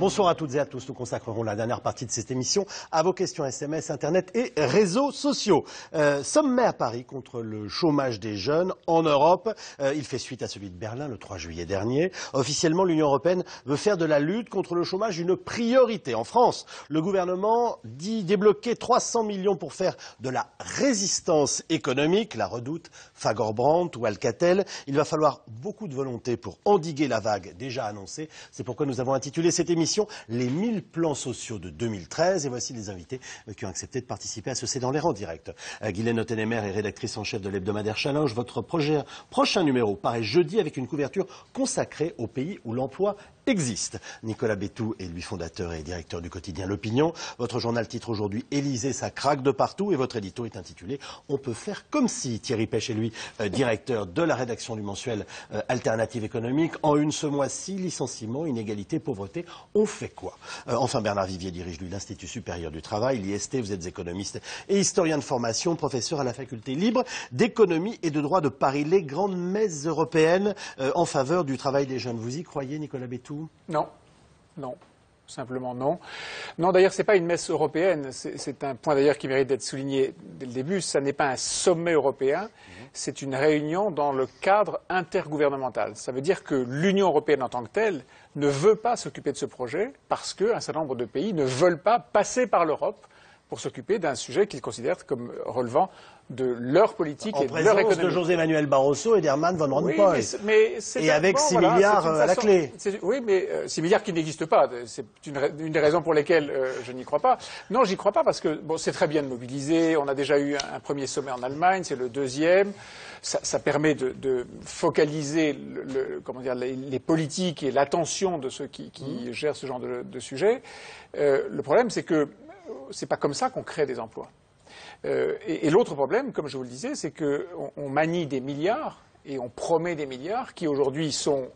Bonsoir à toutes et à tous. Nous consacrerons la dernière partie de cette émission à vos questions SMS, Internet et réseaux sociaux. Sommaire Paris contre le chômage des jeunes en Europe. Il fait suite à celui de Berlin le 3 juillet dernier. Officiellement, l'Union européenne veut faire de la lutte contre le chômage une priorité. En France, le gouvernement dit débloquer 300 millions pour faire de la résistance économique, la Redoute, Fagorbrandt ou Alcatel. Il va falloir beaucoup de volonté pour endiguer la vague déjà annoncée. C'est pourquoi nous avons intitulé cette émission « Les 1000 plans sociaux de 2013 ». Et voici les invités qui ont accepté de participer à ce C'est dans l'air en direct. Guylaine Ottenemer est rédactrice en chef de l'hebdomadaire Challenge. Votre prochain numéro paraît jeudi avec une couverture consacrée aux pays où l'emploi existe. Nicolas Bétou est lui fondateur et directeur du quotidien L'Opinion. Votre journal titre aujourd'hui « Élysée, ça craque de partout » et votre édito est intitulé « On peut faire comme si ». Thierry Pêche est lui directeur de la rédaction du mensuel Alternative économique. En une ce mois-ci, licenciement, inégalité, pauvreté, on fait quoi? Enfin, Bernard Vivier dirige lui l'Institut supérieur du travail, l'IST. Vous êtes économiste et historien de formation, professeur à la faculté libre d'économie et de droit de Paris. Les grandes messes européennes en faveur du travail des jeunes. Vous y croyez, Nicolas Bétou? Non, non, simplement non. Non, d'ailleurs, ce n'est pas une messe européenne. C'est un point d'ailleurs qui mérite d'être souligné dès le début. Ça n'est pas un sommet européen. C'est une réunion dans le cadre intergouvernemental. Ça veut dire que l'Union européenne en tant que telle ne veut pas s'occuper de ce projet parce qu'un certain nombre de pays ne veulent pas passer par l'Europe pour s'occuper d'un sujet qu'ils considèrent comme relevant de leur politique et de leur économie. En présence de José Manuel Barroso et d'Herman Van Rompuy. Oui, et avec 6 milliards à la clé. Oui, mais 6 milliards qui n'existent pas. C'est une des raisons pour lesquelles je n'y crois pas. Non, j'y crois pas parce que bon, c'est très bien de mobiliser. On a déjà eu un premier sommet en Allemagne, c'est le deuxième. Ça permet de focaliser les politiques et l'attention de ceux qui gèrent ce genre de sujet. Le problème, c'est que c'est pas comme ça qu'on crée des emplois. Et l'autre problème, comme je vous le disais, c'est qu'on manie des milliards et on promet des milliards qui aujourd'hui sont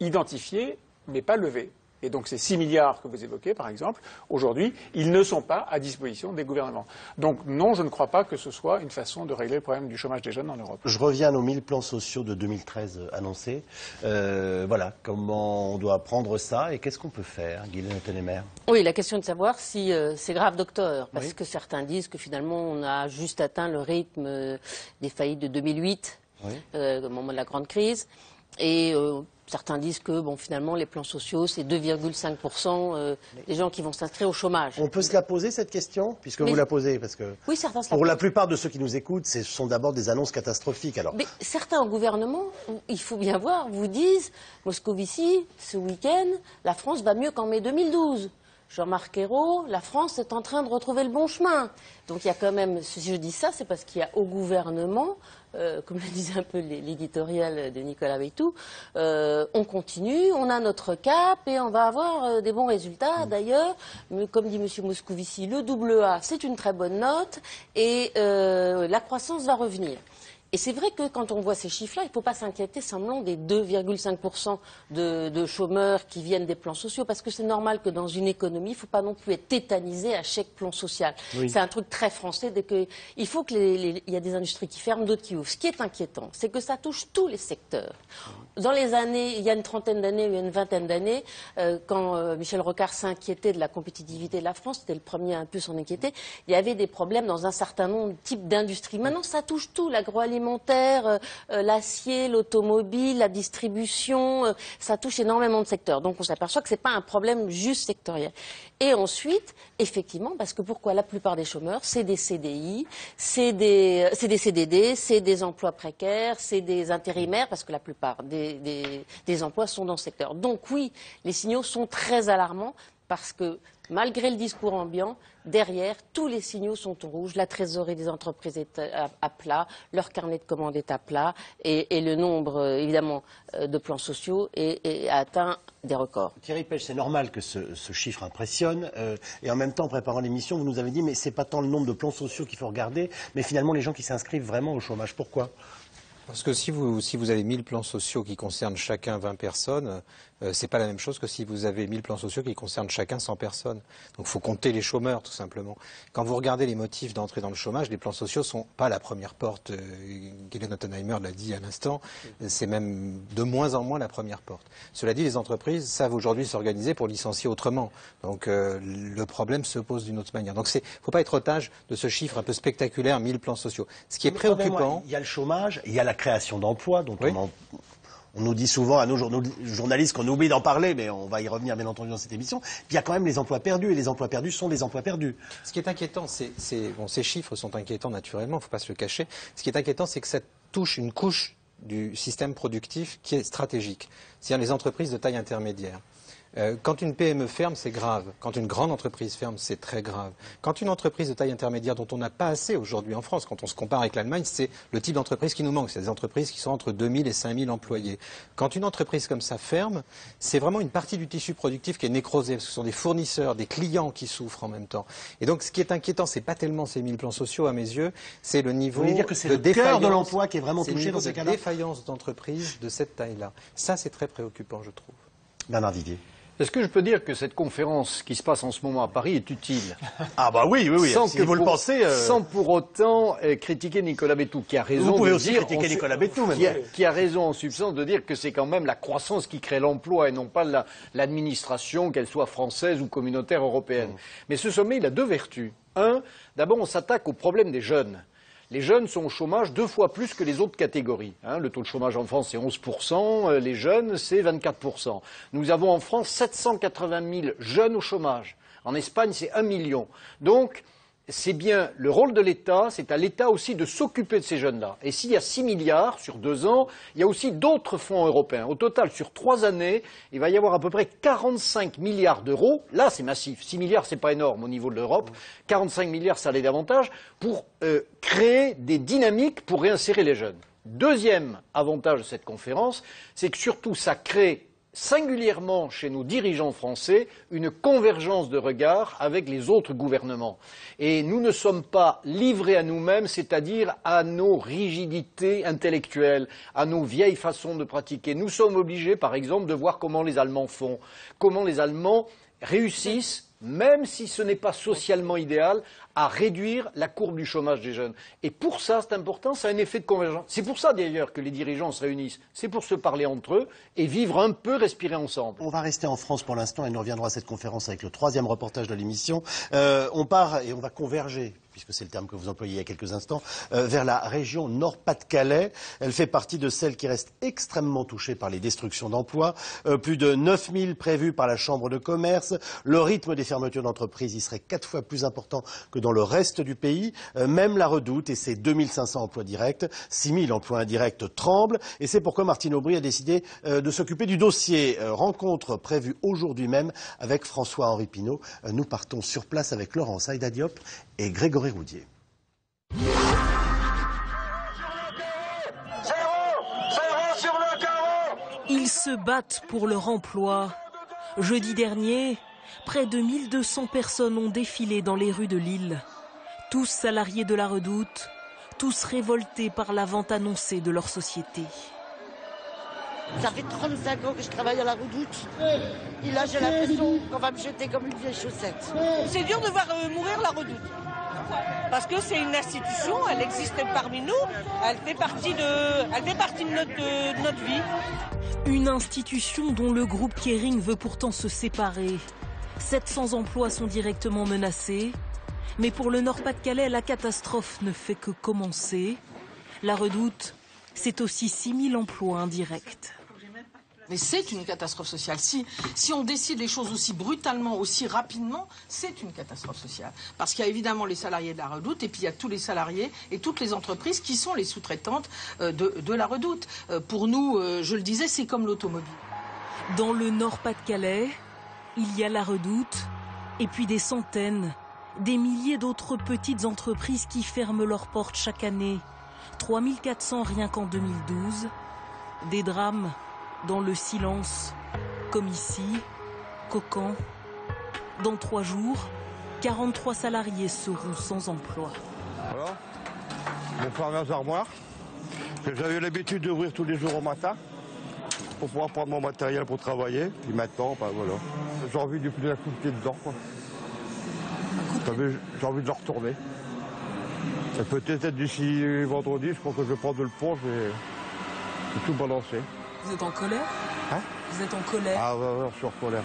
identifiés mais pas levés. Et donc ces 6 milliards que vous évoquez, par exemple, aujourd'hui, ils ne sont pas à disposition des gouvernements. Donc non, je ne crois pas que ce soit une façon de régler le problème du chômage des jeunes en Europe. Je reviens à nos 1000 plans sociaux de 2013 annoncés. Voilà, comment on doit prendre ça et qu'est-ce qu'on peut faire, Guylaine Ottenemer? Oui, la question est de savoir si c'est grave, docteur, parce que certains disent que finalement on a juste atteint le rythme des faillites de 2008, au moment de la grande crise, et certains disent que bon, finalement les plans sociaux c'est 2,5% des gens qui vont s'inscrire au chômage. On peut se la poser cette question, puisque vous la posez, parce que oui, certains se la pour la plupart de ceux qui nous écoutent, ce sont d'abord des annonces catastrophiques. Alors. Mais certains au gouvernement, il faut bien voir, vous disent Moscovici, ce week-end, la France va mieux qu'en mai 2012. Jean-Marc Ayrault, la France est en train de retrouver le bon chemin. Donc il y a quand même, si je dis ça, c'est parce qu'il y a au gouvernement, comme le disait un peu l'éditorial de Nicolas Bétou, on continue, on a notre cap et on va avoir des bons résultats. D'ailleurs, comme dit M. Moscovici, le double A, c'est une très bonne note et la croissance va revenir. Et c'est vrai que quand on voit ces chiffres-là, il ne faut pas s'inquiéter simplement des 2,5% de chômeurs qui viennent des plans sociaux, parce que c'est normal que dans une économie, il ne faut pas non plus être tétanisé à chaque plan social. Oui. C'est un truc très français. Il faut qu'il y a des industries qui ferment, d'autres qui ouvrent. Ce qui est inquiétant, c'est que ça touche tous les secteurs. Dans les années, il y a une trentaine d'années, il y a une vingtaine d'années, quand Michel Rocard s'inquiétait de la compétitivité de la France, c'était le premier à un peu s'en inquiéter, il y avait des problèmes dans un certain nombre de types d'industries. Maintenant, ça touche tout, l'agroalimentaire, l'acier, l'automobile, la distribution, ça touche énormément de secteurs. Donc on s'aperçoit que ce n'est pas un problème juste sectoriel. Et ensuite, effectivement, parce que pourquoi la plupart des chômeurs, c'est des CDI, c'est des CDD, c'est des emplois précaires, c'est des intérimaires, parce que la plupart des emplois sont dans ce secteur. Donc oui, les signaux sont très alarmants, parce que malgré le discours ambiant, derrière, tous les signaux sont au rouge. La trésorerie des entreprises est à plat, leur carnet de commandes est à plat et le nombre, évidemment, de plans sociaux a atteint des records. Thierry Pêche, c'est normal que ce chiffre impressionne. Et en même temps, en préparant l'émission, vous nous avez dit mais c'est pas tant le nombre de plans sociaux qu'il faut regarder, mais finalement les gens qui s'inscrivent vraiment au chômage. Pourquoi ? Parce que si vous avez 1000 plans sociaux qui concernent chacun 20 personnes, C'est pas la même chose que si vous avez 1000 plans sociaux qui concernent chacun 100 personnes. Donc il faut compter les chômeurs, tout simplement. Quand vous regardez les motifs d'entrée dans le chômage, les plans sociaux sont pas la première porte. Guylaine Ottenheimer l'a dit à l'instant. C'est même de moins en moins la première porte. Cela dit, les entreprises savent aujourd'hui s'organiser pour licencier autrement. Donc le problème se pose d'une autre manière. Donc il ne faut pas être otage de ce chiffre un peu spectaculaire, 1000 plans sociaux. Ce qui est préoccupant... Il y a le chômage, il y a la création d'emplois, dont on nous dit souvent à nos journalistes qu'on oublie d'en parler, mais on va y revenir bien entendu dans cette émission. Puis il y a quand même les emplois perdus, et les emplois perdus sont des emplois perdus. Ce qui est inquiétant, ces chiffres sont inquiétants naturellement, il ne faut pas se le cacher. Ce qui est inquiétant, c'est que ça touche une couche du système productif qui est stratégique, c'est-à-dire les entreprises de taille intermédiaire. Quand une PME ferme, c'est grave. Quand une grande entreprise ferme, c'est très grave. Quand une entreprise de taille intermédiaire dont on n'a pas assez aujourd'hui en France, quand on se compare avec l'Allemagne, c'est le type d'entreprise qui nous manque. C'est des entreprises qui sont entre 2000 et 5000 employés. Quand une entreprise comme ça ferme, c'est vraiment une partie du tissu productif qui est nécrosée, parce que ce sont des fournisseurs, des clients qui souffrent en même temps. Et donc, ce qui est inquiétant, c'est pas tellement ces 1000 plans sociaux, à mes yeux, c'est le niveau Vous voulez dire que c'est le cœur de l'emploi qui est vraiment touché dans ces cas-là ? C'est le niveau de défaillance d'entreprises de cette taille-là. Ça, c'est très préoccupant, je trouve. Bernard Vivier. Est-ce que je peux dire que cette conférence qui se passe en ce moment à Paris est utile? Ah bah oui, sans si vous le pensez... Sans pour autant critiquer Nicolas Bétou, qui a raison vous pouvez de aussi dire... critiquer Nicolas Bétou, même. Qui a raison en substance de dire que c'est quand même la croissance qui crée l'emploi et non pas l'administration, qu'elle soit française ou communautaire européenne. Mais ce sommet, il a deux vertus. Un, d'abord, on s'attaque au problème des jeunes. Les jeunes sont au chômage 2 fois plus que les autres catégories. Le taux de chômage en France, c'est 11%, les jeunes, c'est 24%. Nous avons en France 780 000 jeunes au chômage. En Espagne, c'est 1 million. Donc, c'est bien le rôle de l'État, c'est à l'État aussi de s'occuper de ces jeunes-là. Et s'il y a 6 milliards sur 2 ans, il y a aussi d'autres fonds européens. Au total, sur 3 années, il va y avoir à peu près 45 milliards d'euros. Là, c'est massif. 6 milliards, c'est pas énorme au niveau de l'Europe. 45 milliards, ça l'est davantage, pour créer des dynamiques pour réinsérer les jeunes. Deuxième avantage de cette conférence, c'est que surtout, ça crée singulièrement chez nos dirigeants français une convergence de regard avec les autres gouvernements. Et nous ne sommes pas livrés à nous-mêmes, c'est-à-dire à nos rigidités intellectuelles, à nos vieilles façons de pratiquer. Nous sommes obligés, par exemple, de voir comment les Allemands font, comment les Allemands réussissent, même si ce n'est pas socialement idéal, à réduire la courbe du chômage des jeunes. Et pour ça, c'est important, ça a un effet de convergence. C'est pour ça, d'ailleurs, que les dirigeants se réunissent. C'est pour se parler entre eux et vivre un peu, respirer ensemble. On va rester en France pour l'instant et nous reviendrons à cette conférence avec le 3e reportage de l'émission. On part et on va converger, puisque c'est le terme que vous employez il y a quelques instants, vers la région Nord-Pas-de-Calais. Elle fait partie de celles qui restent extrêmement touchées par les destructions d'emplois. Plus de 9000 prévus par la Chambre de commerce. Le rythme des fermetures d'entreprises y serait 4 fois plus important que dans le reste du pays. Même la Redoute et ses 2500 emplois directs, 6000 emplois indirects tremblent. Et c'est pourquoi Martine Aubry a décidé de s'occuper du dossier. Rencontre prévue aujourd'hui même avec François-Henri Pinault. Nous partons sur place avec Laurent Saïda Diop et Grégory Roudier. Ils se battent pour leur emploi. Jeudi dernier, près de 1200 personnes ont défilé dans les rues de Lille. Tous salariés de la Redoute, tous révoltés par la vente annoncée de leur société. Ça fait 35 ans que je travaille à la Redoute. Et là, j'ai l'impression qu'on va me jeter comme une vieille chaussette. C'est dur de voir mourir la Redoute. Parce que c'est une institution, elle existe parmi nous, elle fait partie de notre vie. Une institution dont le groupe Kering veut pourtant se séparer. 700 emplois sont directement menacés. Mais pour le Nord-Pas-de-Calais, la catastrophe ne fait que commencer. La Redoute, c'est aussi 6000 emplois indirects. Mais c'est une catastrophe sociale. Si on décide les choses aussi brutalement, aussi rapidement, c'est une catastrophe sociale. Parce qu'il y a évidemment les salariés de la Redoute et puis il y a tous les salariés et toutes les entreprises qui sont les sous-traitantes de la Redoute. Pour nous, je le disais, c'est comme l'automobile. Dans le Nord-Pas-de-Calais, il y a la Redoute et puis des centaines, des milliers d'autres petites entreprises qui ferment leurs portes chaque année. 3400 rien qu'en 2012. Des drames dans le silence, comme ici, Cocan. Dans 3 jours, 43 salariés seront sans emploi. Voilà, mes premières armoires, que j'avais l'habitude d'ouvrir tous les jours au matin, pour pouvoir prendre mon matériel pour travailler. Puis maintenant, ben voilà. J'ai envie de plus d'un coup de pied dedans, quoi. J'ai envie de le retourner. Et peut-être d'ici vendredi, je crois que je vais prendre le pont, je vais tout balancer. Vous êtes en colère? Hein? Vous êtes en colère? Ah ouais, je suis en colère.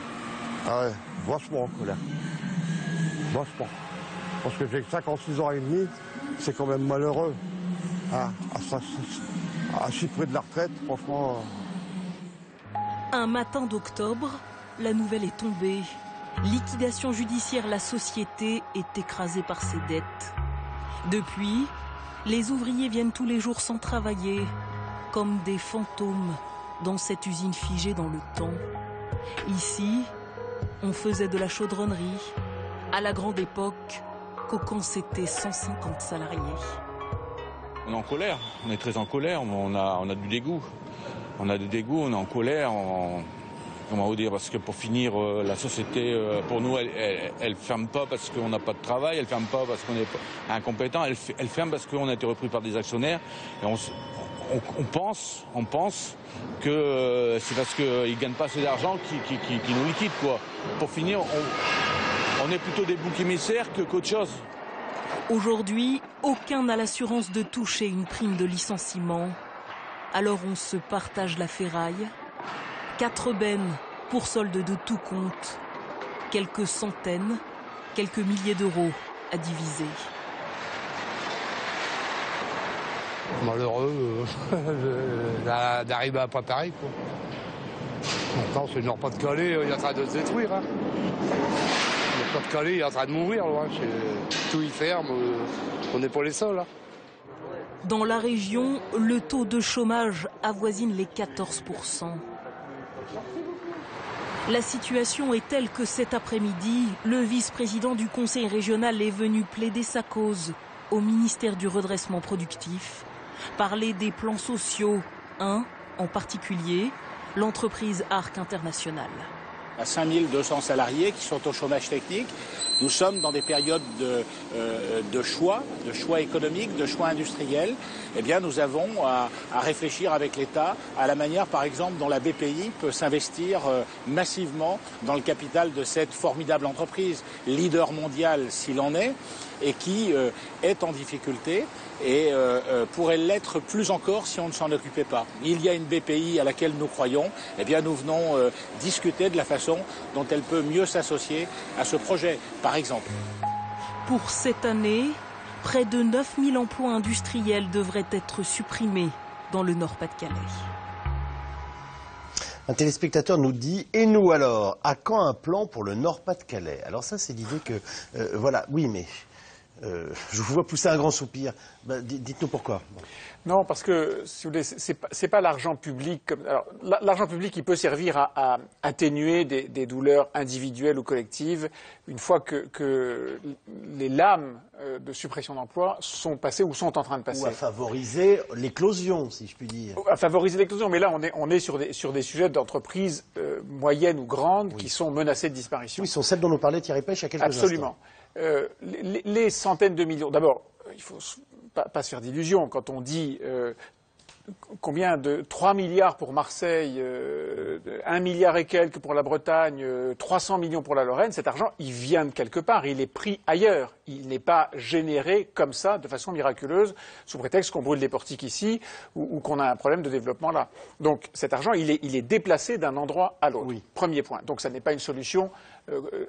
Ah ouais, vachement en colère. Vachement. Parce que j'ai 56 ans et demi, c'est quand même malheureux. Ah, à si près de la retraite, franchement... Un matin d'octobre, la nouvelle est tombée. Liquidation judiciaire, la société est écrasée par ses dettes. Depuis, les ouvriers viennent tous les jours sans travailler, comme des fantômes dans cette usine figée dans le temps. Ici, on faisait de la chaudronnerie. À la grande époque, Caucan, c'était 150 salariés. On est en colère, on est très en colère, on a du dégoût. On a du dégoût, on est en colère, comment vous dire, parce que pour finir, la société, pour nous, elle ferme pas parce qu'on n'a pas de travail, elle ferme pas parce qu'on est incompétent, elle ferme parce qu'on a été repris par des actionnaire. Et on pense que c'est parce qu'ils ne gagnent pas assez d'argent qu'ils nous liquident, quoi. Pour finir, on est plutôt des boucs émissaires qu'autre chose. Aujourd'hui, aucun n'a l'assurance de toucher une prime de licenciement. Alors on se partage la ferraille. 4 bennes pour solde de tout compte. Quelques centaines, quelques milliers d'euros à diviser. Malheureux d'arriver à pas pareil, quoi. Pourtant, c'est le Nord-Pas-de-Calais, il est en train de se détruire. Hein. Le Nord-Pas-de-Calais, il est en train de mourir. Là, hein. Tout y ferme, on n'est pas les seuls. Hein. Dans la région, le taux de chômage avoisine les 14%. La situation est telle que cet après-midi, le vice-président du conseil régional est venu plaider sa cause au ministère du redressement productif, parler des plans sociaux, un en particulier, l'entreprise Arc International. À 5200 salariés qui sont au chômage technique. Nous sommes dans des périodes de choix économiques, de choix industriels. Eh bien, nous avons à réfléchir avec l'État à la manière, par exemple, dont la BPI peut s'investir massivement dans le capital de cette formidable entreprise, leader mondial s'il en est, et qui est en difficulté et pourrait l'être plus encore si on ne s'en occupait pas. Il y a une BPI à laquelle nous croyons, eh bien nous venons discuter de la façon dont elle peut mieux s'associer à ce projet, par exemple. Pour cette année, près de 9000 emplois industriels devraient être supprimés dans le Nord-Pas-de-Calais. Un téléspectateur nous dit « Et nous alors, à quand un plan pour le Nord-Pas-de-Calais ?» Alors ça, c'est l'idée que, voilà, oui, mais... je vous vois pousser un grand soupir. Ben, dites-nous pourquoi. Non, parce que si vous voulez, c'est pas l'argent public. Alors, l'argent public, il peut servir à atténuer des douleurs individuelles ou collectives une fois que les lames de suppression d'emplois sont passées ou sont en train de passer. Ou à favoriser l'éclosion, si je puis dire. À favoriser l'éclosion, mais là, on est sur des sujets d'entreprises moyennes ou grandes qui sont menacées de disparition. Oui, ce sont celles dont nous parlait Thierry Pêche il y a quelques instants. Absolument. Les centaines de millions. D'abord, il faut pas se faire d'illusions quand on dit combien de 3 milliards pour Marseille, 1 milliard et quelques pour la Bretagne, 300 millions pour la Lorraine. Cet argent, il vient de quelque part. Il est pris ailleurs. Il n'est pas généré comme ça, de façon miraculeuse, sous prétexte qu'on brûle des portiques ici ou qu'on a un problème de développement là. Donc cet argent, il est déplacé d'un endroit à l'autre. Oui. Premier point. Donc ça n'est pas une solution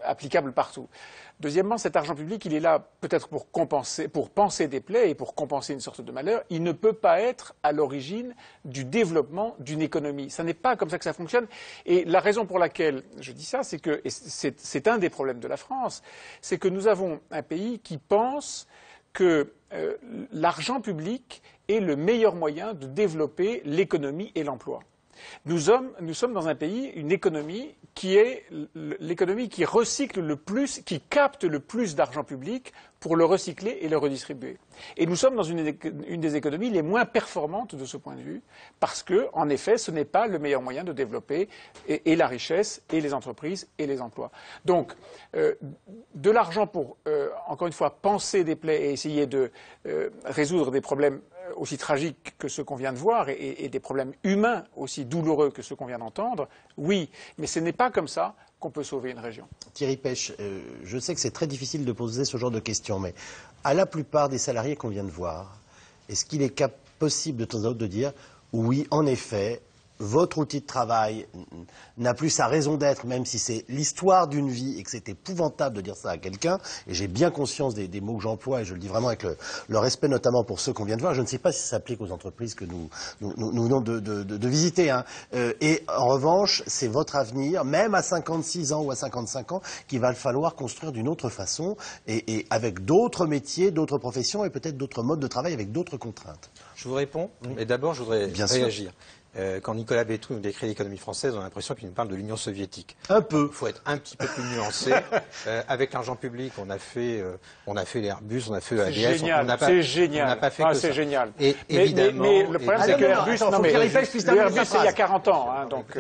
applicable partout. Deuxièmement, cet argent public, il est là peut-être pour compenser, pour panser des plaies et pour compenser une sorte de malheur. Il ne peut pas être à l'origine du développement d'une économie. Ça n'est pas comme ça que ça fonctionne. Et la raison pour laquelle je dis ça, c'est que c'est un des problèmes de la France, c'est que nous avons un pays qui pense que l'argent public est le meilleur moyen de développer l'économie et l'emploi. Nous sommes dans un pays, une économie qui est l'économie qui recycle le plus, qui capte le plus d'argent public pour le recycler et le redistribuer. Et nous sommes dans une des économies les moins performantes de ce point de vue, parce que, en effet, ce n'est pas le meilleur moyen de développer et la richesse, et les entreprises, et les emplois. Donc, de l'argent pour, encore une fois, panser des plaies et essayer de résoudre des problèmes aussi tragiques que ceux qu'on vient de voir et des problèmes humains aussi douloureux que ceux qu'on vient d'entendre, oui, mais ce n'est pas comme ça qu'on peut sauver une région. Thierry Pech, je sais que c'est très difficile de poser ce genre de questions, mais à la plupart des salariés qu'on vient de voir, est-ce qu'il est possible de temps en temps de dire oui, en effet, votre outil de travail n'a plus sa raison d'être, même si c'est l'histoire d'une vie et que c'est épouvantable de dire ça à quelqu'un, et j'ai bien conscience des mots que j'emploie, et je le dis vraiment avec le respect notamment pour ceux qu'on vient de voir. Je ne sais pas si ça s'applique aux entreprises que nous venons de visiter. Hein. Et en revanche, c'est votre avenir, même à 56 ans ou à 55 ans, qu'il va falloir construire d'une autre façon, et avec d'autres métiers, d'autres professions, et peut-être d'autres modes de travail avec d'autres contraintes. Je vous réponds, mais d'abord je voudrais réagir. Quand Nicolas Bétou nous décrit l'économie française, on a l'impression qu'il nous parle de l'Union soviétique. Un peu. Il faut être un petit peu plus nuancé. Avec l'argent public, on a fait les Airbus, on a fait ADS. C'est génial. On n'a pas fait que ça. C'est génial. Et évidemment, mais le problème, c'est que Airbus, c'est il y a 40 ans. Hein, donc,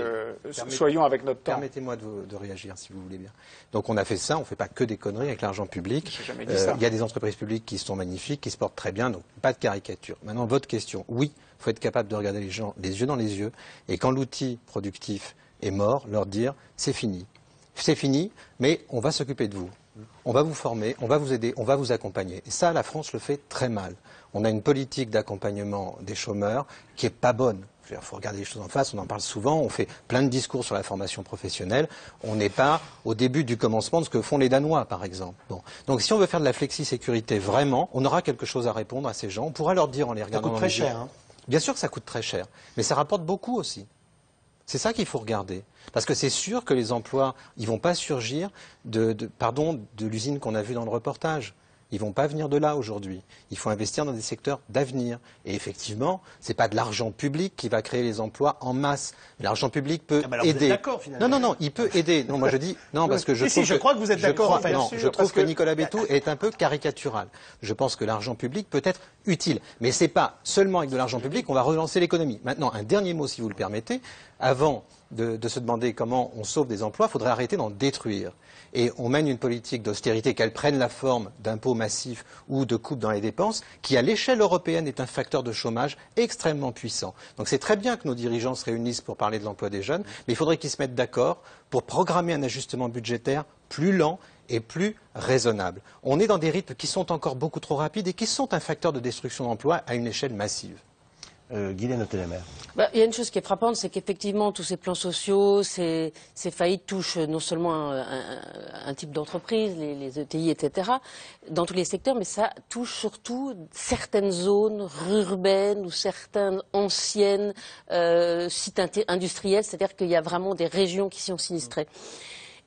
soyons avec notre temps. Permettez-moi de réagir, si vous voulez bien. Donc, on a fait ça. On ne fait pas que des conneries avec l'argent public. J'ai jamais dit ça. Il y a des entreprises publiques qui sont magnifiques, qui se portent très bien. Donc, pas de caricature. Maintenant, votre question. Oui. Il faut être capable de regarder les gens les yeux dans les yeux et quand l'outil productif est mort, leur dire c'est fini. C'est fini, mais on va s'occuper de vous. On va vous former, on va vous aider, on va vous accompagner. Et ça, la France le fait très mal. On a une politique d'accompagnement des chômeurs qui est pas bonne. Il faut regarder les choses en face, on en parle souvent, on fait plein de discours sur la formation professionnelle. On n'est pas au début du commencement de ce que font les Danois, par exemple. Bon. Donc si on veut faire de la flexi-sécurité vraiment, on aura quelque chose à répondre à ces gens. On pourra leur dire en les regardant dans les yeux. Ça coûte très cher. Hein. Bien sûr que ça coûte très cher, mais ça rapporte beaucoup aussi. C'est ça qu'il faut regarder. Parce que c'est sûr que les emplois, ils ne vont pas surgir de l'usine qu'on a vue dans le reportage. Ils ne vont pas venir de là aujourd'hui. Il faut investir dans des secteurs d'avenir. Et effectivement, ce n'est pas de l'argent public qui va créer les emplois en masse. L'argent public peut aider. Vous êtes d'accord, finalement. Non, il peut aider. Non, moi je dis non parce que je crois que vous êtes d'accord. En fait. Non, je trouve que Nicolas Bétou est un peu caricatural. Je pense que l'argent public peut être utile, mais c'est pas seulement avec de l'argent public qu'on va relancer l'économie. Maintenant, un dernier mot, si vous le permettez, avant de se demander comment on sauve des emplois, il faudrait arrêter d'en détruire. Et on mène une politique d'austérité, qu'elle prenne la forme d'impôts massifs ou de coupes dans les dépenses, qui à l'échelle européenne est un facteur de chômage extrêmement puissant. Donc c'est très bien que nos dirigeants se réunissent pour parler de l'emploi des jeunes, mais il faudrait qu'ils se mettent d'accord pour programmer un ajustement budgétaire plus lent et plus raisonnable. On est dans des rythmes qui sont encore beaucoup trop rapides et qui sont un facteur de destruction d'emplois à une échelle massive. Guylaine Ottelemmer. Il y a une chose qui est frappante, c'est qu'effectivement, tous ces plans sociaux, ces faillites touchent non seulement un type d'entreprise, les ETI, etc., dans tous les secteurs, mais ça touche surtout certaines zones urbaines ou certaines anciennes sites industriels, c'est-à-dire qu'il y a vraiment des régions qui sont sinistrées.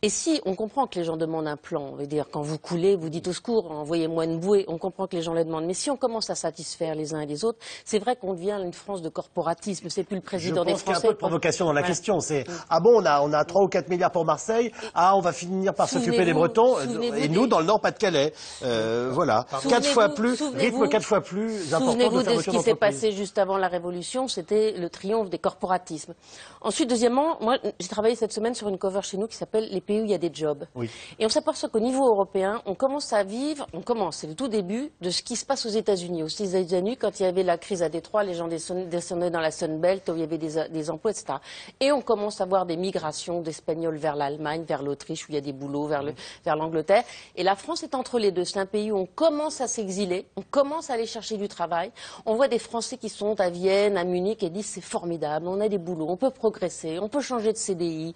Et si on comprend que les gens demandent un plan, on veut dire quand vous coulez, vous dites au secours, envoyez-moi une bouée, on comprend que les gens le demandent. Mais si on commence à satisfaire les uns et les autres, c'est vrai qu'on devient une France de corporatisme. C'est plus le président des Français. Je pense qu'il y a un peu de provocation dans la question. C'est bon, on a 3 ou 4 milliards pour Marseille. On va finir par s'occuper des Bretons. Et nous, dans le Nord, Pas-de-Calais. Voilà. 4 fois plus, rythme 4 fois plus important. Souvenez-vous de ce qui s'est passé juste avant la Révolution. C'était le triomphe des corporatismes. Ensuite, deuxièmement, moi, j'ai travaillé cette semaine sur une cover chez nous qui s'appelle Les pays où il y a des jobs. Oui. Et on s'aperçoit qu'au niveau européen, on commence à vivre, c'est le tout début de ce qui se passe aux États-Unis. Aux États-Unis, quand il y avait la crise à Détroit, les gens descendaient dans la Sun Belt où il y avait des emplois, etc. Et on commence à voir des migrations d'Espagnols vers l'Allemagne, vers l'Autriche où il y a des boulots, vers l'Angleterre. Et la France est entre les deux. C'est un pays où on commence à s'exiler, on commence à aller chercher du travail. On voit des Français qui sont à Vienne, à Munich et disent c'est formidable, on a des boulots, on peut progresser, on peut changer de CDI.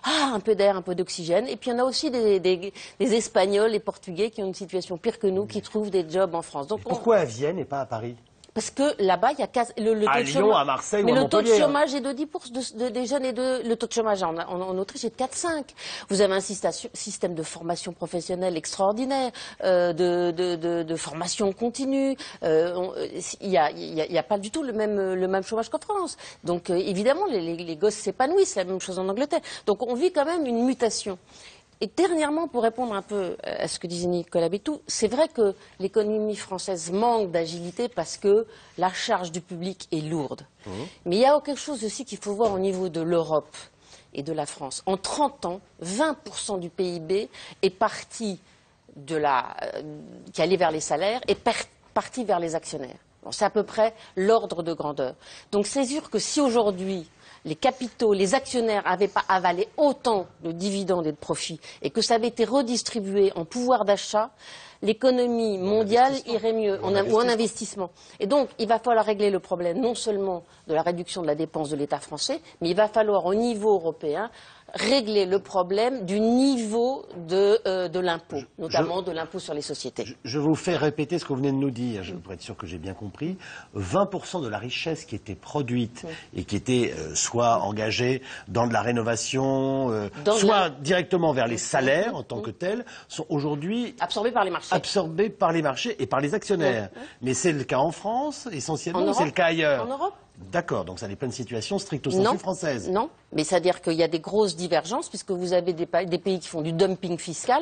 Un peu d'air, un peu d'oxygène. Et puis il y en a aussi des Espagnols et Portugais qui ont une situation pire que nous, qui trouvent des jobs en France. Donc, pourquoi à Vienne et pas à Paris? Parce que là-bas, il y a le taux à de Lyon, chômage, à Marseille mais ou à le taux de Montpellier. chômage est de 10% des jeunes et le taux de chômage en Autriche est de 4,5. Vous avez un système de formation professionnelle extraordinaire, de formation continue. Il y a pas du tout le même chômage qu'en France. Donc évidemment, les gosses s'épanouissent. C'est la même chose en Angleterre. Donc on vit quand même une mutation. Et dernièrement, pour répondre un peu à ce que disait Nicolas Bétou, c'est vrai que l'économie française manque d'agilité parce que la charge du public est lourde. Mais il y a quelque chose aussi qu'il faut voir au niveau de l'Europe et de la France. En 30 ans, 20% du PIB est parti qui allait vers les salaires et parti vers les actionnaires. Bon, c'est à peu près l'ordre de grandeur. Donc c'est sûr que si aujourd'hui les capitaux, les actionnaires n'avaient pas avalé autant de dividendes et de profits et que ça avait été redistribué en pouvoir d'achat, l'économie mondiale irait mieux, ou en investissement. Et donc, il va falloir régler le problème non seulement de la réduction de la dépense de l'État français, mais il va falloir au niveau européen régler le problème du niveau de l'impôt, notamment de l'impôt sur les sociétés. Je vous fais répéter ce que vous venez de nous dire, pour être sûr que j'ai bien compris. 20% de la richesse qui était produite et qui était soit engagée dans de la rénovation, soit directement vers les salaires en tant que tels, sont aujourd'hui absorbés par les marchés. Absorbés par les marchés et par les actionnaires. Mais c'est le cas en France, essentiellement, ou c'est le cas ailleurs? En Europe. D'accord, donc ça n'est pas une situation stricto sensu française. Non, mais c'est-à-dire qu'il y a des grosses divergences, puisque vous avez des pays qui font du dumping fiscal,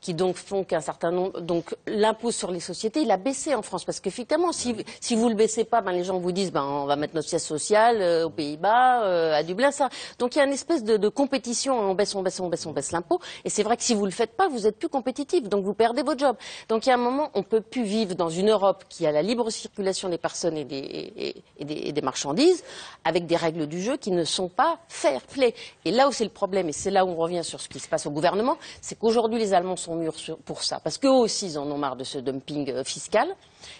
qui donc font qu'un certain nombre... Donc l'impôt sur les sociétés, il a baissé en France, parce qu'effectivement, si vous ne le baissez pas, les gens vous disent on va mettre notre siège social aux Pays-Bas, à Dublin, ça. Donc il y a une espèce de compétition, on baisse l'impôt, et c'est vrai que si vous ne le faites pas, vous êtes plus compétitif, donc vous perdez votre job. Donc il y a un moment, on ne peut plus vivre dans une Europe qui a la libre circulation des personnes et des marchandises, avec des règles du jeu qui ne sont pas fair play. Et là où c'est le problème, et c'est là où on revient sur ce qui se passe au gouvernement, c'est qu'aujourd'hui les Allemands sont mûrs pour ça, parce qu'eux aussi ils en ont marre de ce dumping fiscal,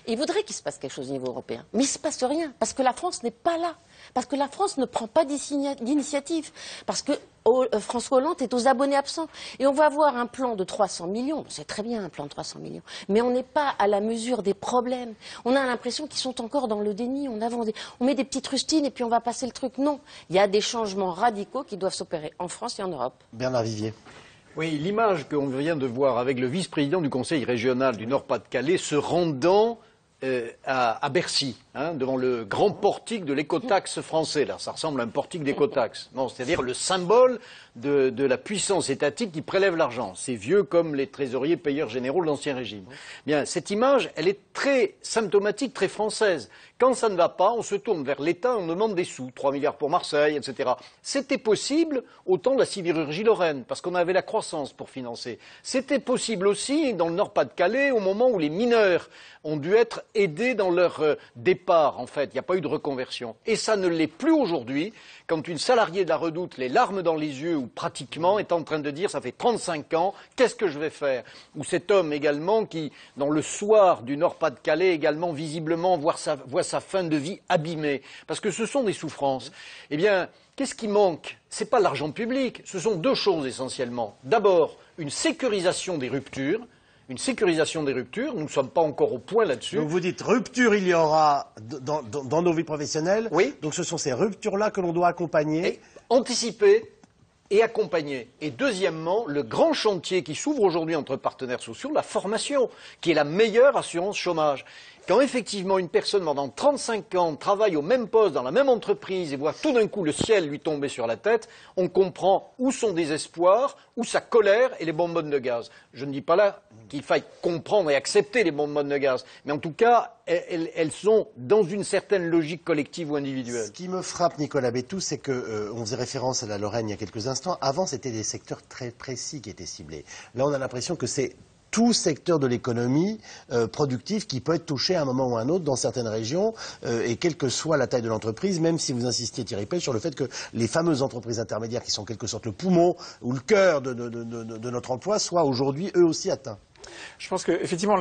et ils voudraient qu'il se passe quelque chose au niveau européen. Mais il ne se passe rien, parce que la France n'est pas là, parce que la France ne prend pas d'initiative, parce que François Hollande est aux abonnés absents. Et on va avoir un plan de 300 millions, c'est très bien un plan de 300 millions, mais on n'est pas à la mesure des problèmes. On a l'impression qu'ils sont encore dans le déni, on met des petites rustines et puis on va passer le truc. Non, il y a des changements radicaux qui doivent s'opérer en France et en Europe. Bernard Vivier. Oui, l'image qu'on vient de voir avec le vice-président du Conseil régional du Nord-Pas-de-Calais se rendant à Bercy, devant le grand portique de l'écotaxe français. Là, ça ressemble à un portique d'écotaxe. Non, c'est-à-dire le symbole de la puissance étatique qui prélève l'argent. C'est vieux comme les trésoriers payeurs généraux de l'Ancien Régime. Bien, cette image, elle est très symptomatique, très française. Quand ça ne va pas, on se tourne vers l'État, on demande des sous, 3 milliards pour Marseille, etc. C'était possible au temps de la sidérurgie lorraine, parce qu'on avait la croissance pour financer. C'était possible aussi dans le Nord-Pas-de-Calais, au moment où les mineurs ont dû être aidés dans leur départ, en fait. Il n'y a pas eu de reconversion. Et ça ne l'est plus aujourd'hui, quand une salariée de la Redoute, les larmes dans les yeux, ou pratiquement, est en train de dire, ça fait 35 ans, qu'est-ce que je vais faire? Ou cet homme également qui, dans le soir du Nord-Pas-de-Calais, également visiblement voit sa fin de vie abîmée. Parce que ce sont des souffrances. Eh bien, qu'est-ce qui manque? Ce n'est pas l'argent public, ce sont deux choses essentiellement. D'abord, une sécurisation des ruptures. Une sécurisation des ruptures, nous ne sommes pas encore au point là-dessus. Donc vous dites rupture il y aura dans nos vies professionnelles. Oui. Donc ce sont ces ruptures-là que l'on doit accompagner. Et anticiper et accompagner. Et deuxièmement, le grand chantier qui s'ouvre aujourd'hui entre partenaires sociaux, la formation, qui est la meilleure assurance chômage. Quand effectivement une personne pendant 35 ans travaille au même poste, dans la même entreprise et voit tout d'un coup le ciel lui tomber sur la tête, on comprend où son désespoir, où sa colère et les bonbonnes de gaz. Je ne dis pas là qu'il faille comprendre et accepter les bonbonnes de gaz, mais en tout cas, elles sont dans une certaine logique collective ou individuelle. Ce qui me frappe, Nicolas Bétou, c'est qu'on faisait référence à la Lorraine il y a quelques instants. Avant, c'était des secteurs très précis qui étaient ciblés. Là, on a l'impression que c'est tout secteur de l'économie productif qui peut être touché à un moment ou à un autre dans certaines régions, et quelle que soit la taille de l'entreprise, même si vous insistiez, Thierry Pell, sur le fait que les fameuses entreprises intermédiaires, qui sont en quelque sorte le poumon ou le cœur de notre emploi, soient aujourd'hui eux aussi atteints. Je pense qu'effectivement,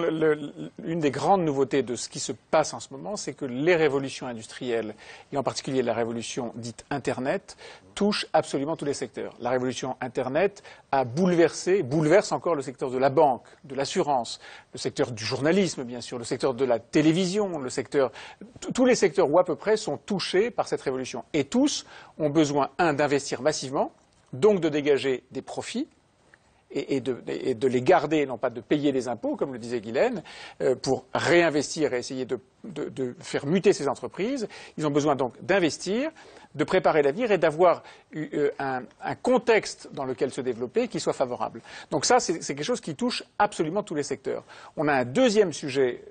une des grandes nouveautés de ce qui se passe en ce moment, c'est que les révolutions industrielles, et en particulier la révolution dite Internet, touchent absolument tous les secteurs. La révolution Internet a bouleverse encore le secteur de la banque, de l'assurance, le secteur du journalisme, bien sûr, le secteur de la télévision, tous les secteurs ou à peu près sont touchés par cette révolution. Et tous ont besoin, d'investir massivement, donc de dégager des profits, et de les garder, non pas de payer des impôts, comme le disait Guylaine, pour réinvestir et essayer de faire muter ces entreprises. Ils ont besoin donc d'investir, de préparer l'avenir et d'avoir un contexte dans lequel se développer qui soit favorable. Donc ça, c'est quelque chose qui touche absolument tous les secteurs. On a un deuxième sujet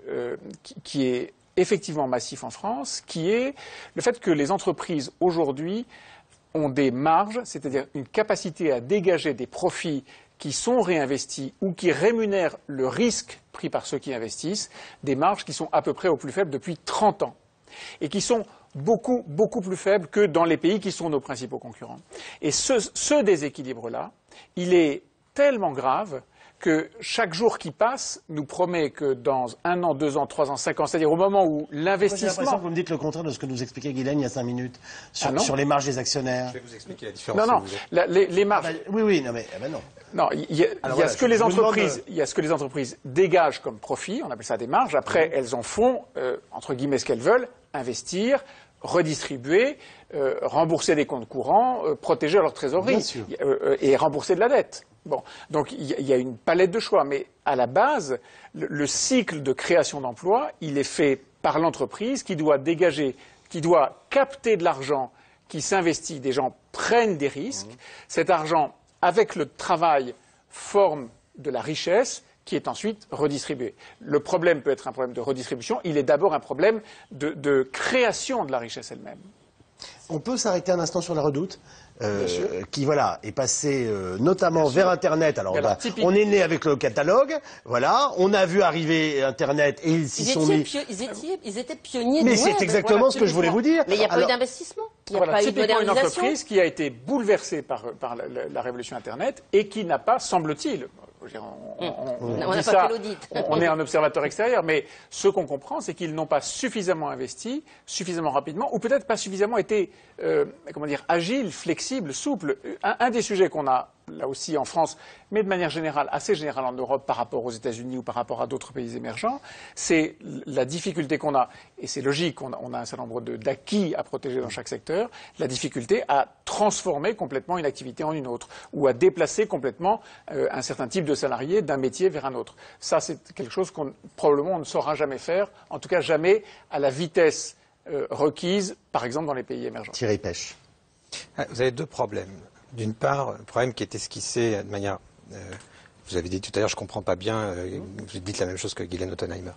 qui est effectivement massif en France, qui est le fait que les entreprises aujourd'hui ont des marges, c'est-à-dire une capacité à dégager des profits qui sont réinvestis ou qui rémunèrent le risque pris par ceux qui investissent, des marges qui sont à peu près au plus faible depuis 30 ans et qui sont beaucoup, beaucoup plus faibles que dans les pays qui sont nos principaux concurrents. Et ce déséquilibre-là, il est tellement grave que chaque jour qui passe nous promet que dans 1 an, 2 ans, 3 ans, 5 ans, c'est-à-dire au moment où l'investissement... J'ai l'impression que vous me dites le contraire de ce que nous expliquait Guylaine il y a 5 minutes sur les marges des actionnaires. Je vais vous expliquer la différence. Non, les marges... oui, non, mais non. Non, il y a ce que les entreprises dégagent comme profit, on appelle ça des marges. Après, elles en font, entre guillemets, ce qu'elles veulent, investir, redistribuer, rembourser des comptes courants, protéger leur trésorerie et rembourser de la dette. Bon, donc il y a une palette de choix, mais à la base, le cycle de création d'emplois, il est fait par l'entreprise qui doit dégager, qui doit capter de l'argent, qui s'investit, des gens prennent des risques. Cet argent, avec le travail, forme de la richesse qui est ensuite redistribuée. Le problème peut être un problème de redistribution, il est d'abord un problème de création de la richesse elle-même. On peut s'arrêter un instant sur la Redoute qui est passé notamment vers Internet. Alors, on est né avec le catalogue, voilà, on a vu arriver Internet et ils s'y sont mis. Ils étaient pionniers. Mais c'est exactement ce que je voulais vous dire. Mais il n'y a pas eu d'investissement. Il n'y a pas eu de modernisation. modernisation. Une entreprise qui a été bouleversée par la révolution Internet et qui n'a pas, semble-t-il, on n'a pas fait l'audit. On est un observateur extérieur, mais ce qu'on comprend, c'est qu'ils n'ont pas suffisamment investi, suffisamment rapidement, ou peut-être pas suffisamment été, agiles, flexibles, souples. Un des sujets qu'on a là aussi en France, mais de manière générale, assez générale en Europe par rapport aux États-Unis ou par rapport à d'autres pays émergents, c'est la difficulté qu'on a, et c'est logique, on a un certain nombre d'acquis à protéger dans chaque secteur, la difficulté à transformer complètement une activité en une autre, ou à déplacer complètement un certain type de salarié d'un métier vers un autre. Ça, c'est quelque chose qu'on probablement on ne saura jamais faire, en tout cas jamais à la vitesse requise, par exemple dans les pays émergents. Thierry Pêche. Vous avez deux problèmes. D'une part, le problème qui est esquissé de manière... vous avez dit tout à l'heure, je ne comprends pas bien, vous dites la même chose que Guylaine Ottenheimer.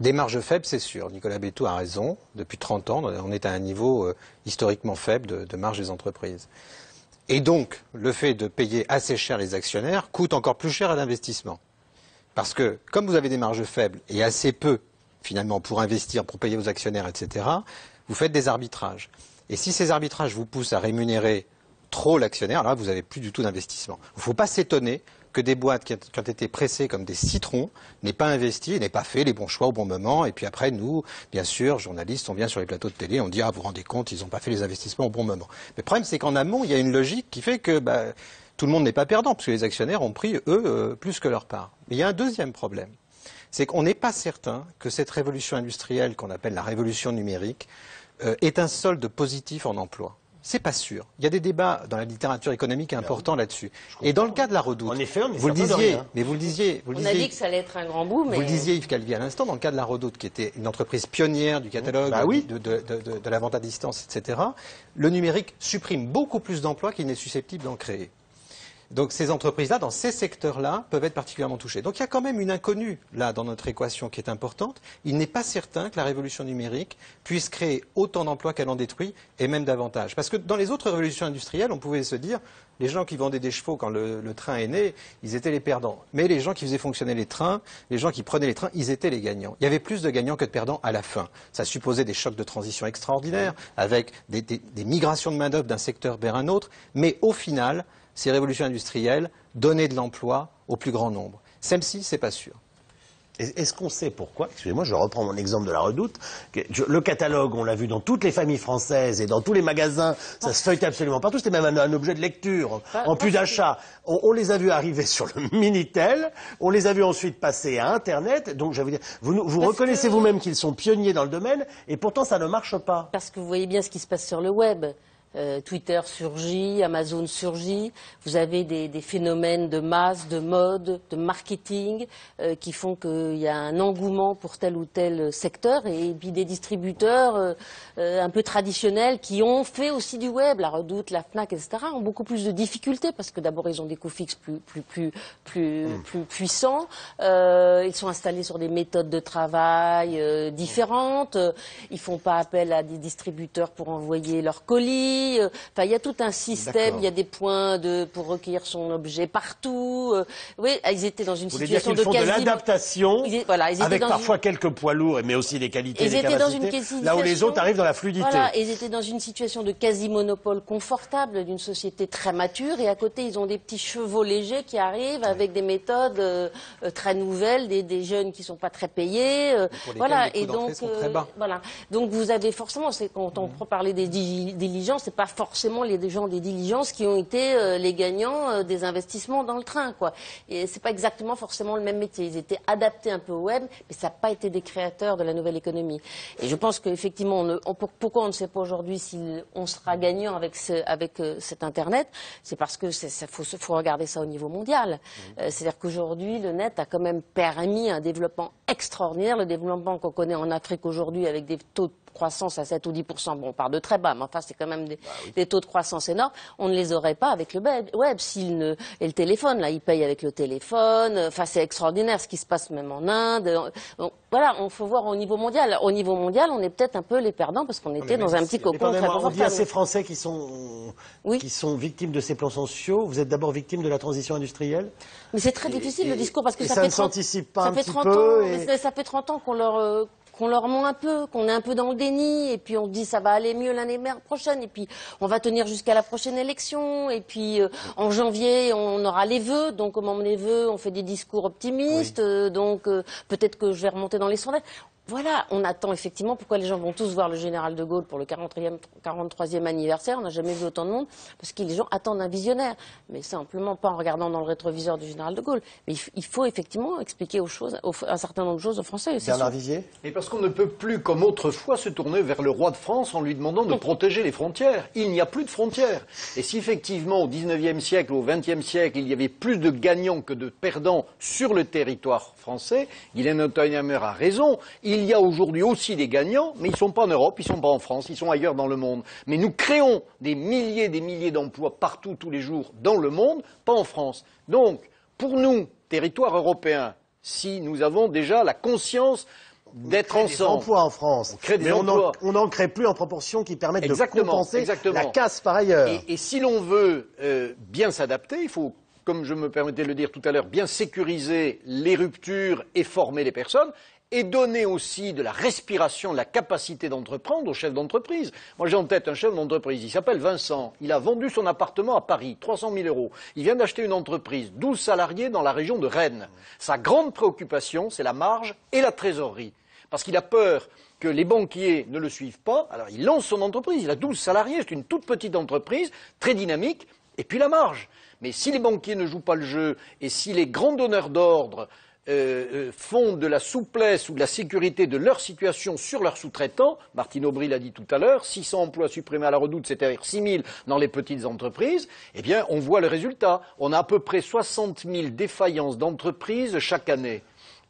Des marges faibles, c'est sûr. Nicolas Béthout a raison. Depuis 30 ans, on est à un niveau historiquement faible de marge des entreprises. Et donc, le fait de payer assez cher les actionnaires coûte encore plus cher à l'investissement. Parce que, comme vous avez des marges faibles et assez peu, finalement, pour investir, pour payer vos actionnaires, etc., vous faites des arbitrages. Et si ces arbitrages vous poussent à rémunérer trop l'actionnaire, là, vous n'avez plus du tout d'investissement. Il ne faut pas s'étonner que des boîtes qui ont été pressées comme des citrons n'aient pas investi, n'aient pas fait les bons choix au bon moment. Et puis après, nous, bien sûr, journalistes, on vient sur les plateaux de télé, on dit « Ah, vous vous rendez compte, ils n'ont pas fait les investissements au bon moment ». Mais le problème, c'est qu'en amont, il y a une logique qui fait que tout le monde n'est pas perdant, parce que les actionnaires ont pris, eux, plus que leur part. Mais il y a un deuxième problème. C'est qu'on n'est pas certain que cette révolution industrielle qu'on appelle la révolution numérique est un solde positif en emploi. C'est pas sûr. Il y a des débats dans la littérature économique importants là-dessus. Et dans le cas de la Redoute, en effet, vous le disiez, mais vous le disiez, on a dit que ça allait être un grand boom. Vous le disiez, Yves Calvi, à l'instant, dans le cas de la Redoute, qui était une entreprise pionnière du catalogue, de la vente à distance, etc., le numérique supprime beaucoup plus d'emplois qu'il n'est susceptible d'en créer. Donc ces entreprises-là, dans ces secteurs-là, peuvent être particulièrement touchées. Donc il y a quand même une inconnue, là, dans notre équation qui est importante. Il n'est pas certain que la révolution numérique puisse créer autant d'emplois qu'elle en détruit, et même davantage. Parce que dans les autres révolutions industrielles, on pouvait se dire, les gens qui vendaient des chevaux quand le train est né, ils étaient les perdants. Mais les gens qui faisaient fonctionner les trains, les gens qui prenaient les trains, ils étaient les gagnants. Il y avait plus de gagnants que de perdants à la fin. Ça supposait des chocs de transition extraordinaires, avec des migrations de main-d'œuvre d'un secteur vers un autre. Mais au final, ces révolutions industrielles donnaient de l'emploi au plus grand nombre. Celle-ci, c'est pas sûr. Est-ce qu'on sait pourquoi? Excusez-moi, je reprends mon exemple de la Redoute. Le catalogue, on l'a vu dans toutes les familles françaises et dans tous les magasins, ça se feuillete absolument partout. C'était même un objet de lecture, en plus d'achat. On les a vus arriver sur le Minitel, on les a vus ensuite passer à Internet. Donc, je veux dire, vous reconnaissez vous-même qu'ils sont pionniers dans le domaine, et pourtant ça ne marche pas. Parce que vous voyez bien ce qui se passe sur le web. Twitter surgit, Amazon surgit, vous avez des phénomènes de masse, de mode, de marketing qui font qu'il y a un engouement pour tel ou tel secteur, et puis des distributeurs un peu traditionnels qui ont fait aussi du web, la Redoute, la Fnac, etc., ont beaucoup plus de difficultés parce que d'abord ils ont des coûts fixes plus puissants, ils sont installés sur des méthodes de travail différentes, ils font pas appel à des distributeurs pour envoyer leurs colis. mairie. Enfin, il y a tout un système. Il y a des points pour recueillir son objet partout. Oui, ils étaient dans une situation de quasi... de l'adaptation, avec parfois quelques poids lourds, mais aussi des qualités et des capacités, là où les autres arrivent dans la fluidité. Voilà, ils étaient dans une situation de quasi-monopole confortable d'une société très mature, et à côté, ils ont des petits chevaux légers qui arrivent avec des méthodes très nouvelles, des jeunes qui sont pas très payés. Voilà, et donc, voilà. Donc vous avez forcément, quand on parlait des diligences, c'est pas forcément les gens des diligences qui ont été les gagnants des investissements dans le train, quoi. Et c'est pas exactement forcément le même métier. Ils étaient adaptés un peu au web, mais ça n'a pas été des créateurs de la nouvelle économie. Et je pense qu'effectivement, pourquoi on ne sait pas aujourd'hui si on sera gagnant avec cet Internet, c'est parce que faut regarder ça au niveau mondial. C'est-à-dire qu'aujourd'hui, le net a quand même permis un développement extraordinaire, le développement qu'on connaît en Afrique aujourd'hui avec des taux de croissance à 7 ou 10%. Bon, on part de très bas, mais enfin, c'est quand même des taux de croissance énormes. On ne les aurait pas avec le web. Et le téléphone, là, ils payent avec le téléphone. Enfin, c'est extraordinaire ce qui se passe même en Inde. Donc, voilà, on faut voir au niveau mondial. Au niveau mondial, on est peut-être un peu les perdants parce qu'on était dans un petit cocon très confortable. On dit à ces Français qui sont victimes de ces plans sociaux, vous êtes d'abord victimes de la transition industrielle? Mais c'est très difficile le discours parce que ça ne s'anticipe pas un petit peu. Ça fait 30 ans qu'on leur ment un peu, qu'on est un peu dans le déni, et puis on dit ça va aller mieux l'année prochaine, et puis on va tenir jusqu'à la prochaine élection, et puis en janvier on aura les vœux, donc au moment des vœux on fait des discours optimistes, donc peut-être que je vais remonter dans les sondages. Voilà, on attend effectivement pourquoi les gens vont tous voir le général de Gaulle pour le 43e anniversaire. On n'a jamais vu autant de monde, parce que les gens attendent un visionnaire. Mais simplement pas en regardant dans le rétroviseur du général de Gaulle. Mais il faut effectivement expliquer un certain nombre de choses aux Français. Bernard Vizier ? Et parce qu'on ne peut plus, comme autrefois, se tourner vers le roi de France en lui demandant de protéger les frontières. Il n'y a plus de frontières. Et si effectivement, au XIXe siècle ou au XXe siècle, il y avait plus de gagnants que de perdants sur le territoire français, Guylaine Ottenheimer a raison. Il y a aujourd'hui aussi des gagnants, mais ils ne sont pas en Europe, ils ne sont pas en France, ils sont ailleurs dans le monde. Mais nous créons des milliers d'emplois partout, tous les jours, dans le monde, pas en France. Donc, pour nous, territoire européen, si nous avons déjà la conscience d'être ensemble. Des emplois en France, mais on n'en crée plus en proportion qui permettent de compenser la casse par ailleurs. Et si l'on veut bien s'adapter, il faut, comme je me permettais de le dire tout à l'heure, bien sécuriser les ruptures et former les personnes. Et donner aussi de la respiration, de la capacité d'entreprendre aux chefs d'entreprise. Moi, j'ai en tête un chef d'entreprise, il s'appelle Vincent. Il a vendu son appartement à Paris, 300 000 €. Il vient d'acheter une entreprise, 12 salariés dans la région de Rennes. Sa grande préoccupation, c'est la marge et la trésorerie. Parce qu'il a peur que les banquiers ne le suivent pas. Alors, il lance son entreprise, il a 12 salariés, c'est une toute petite entreprise, très dynamique. Et puis la marge. Mais si les banquiers ne jouent pas le jeu, et si les grands donneurs d'ordre font de la souplesse ou de la sécurité de leur situation sur leurs sous-traitants, Martine Aubry l'a dit tout à l'heure, 600 emplois supprimés à la Redoute, c'est-à-dire 6 000 dans les petites entreprises, eh bien on voit le résultat. On a à peu près 60 000 défaillances d'entreprises chaque année.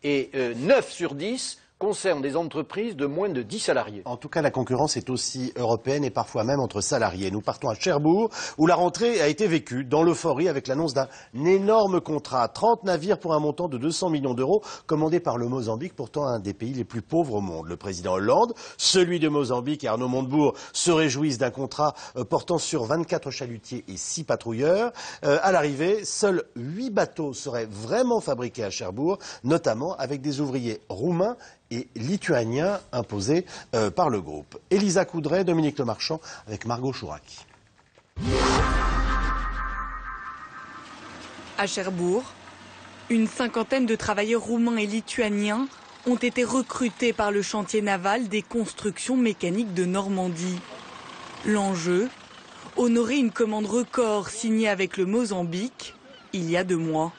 Et 9 sur 10 concerne des entreprises de moins de 10 salariés. En tout cas, la concurrence est aussi européenne et parfois même entre salariés. Nous partons à Cherbourg, où la rentrée a été vécue dans l'euphorie avec l'annonce d'un énorme contrat. 30 navires pour un montant de 200 millions d'euros, commandé par le Mozambique, pourtant un des pays les plus pauvres au monde. Le président Hollande, celui de Mozambique et Arnaud Montebourg se réjouissent d'un contrat portant sur 24 chalutiers et 6 patrouilleurs. À l'arrivée, seuls 8 bateaux seraient vraiment fabriqués à Cherbourg, notamment avec des ouvriers roumains et lituaniens imposés par le groupe. Elisa Coudray, Dominique Lemarchand avec Margot Chouraki. À Cherbourg, une cinquantaine de travailleurs roumains et lituaniens ont été recrutés par le chantier naval des constructions mécaniques de Normandie. L'enjeu, honorer une commande record signée avec le Mozambique il y a 2 mois.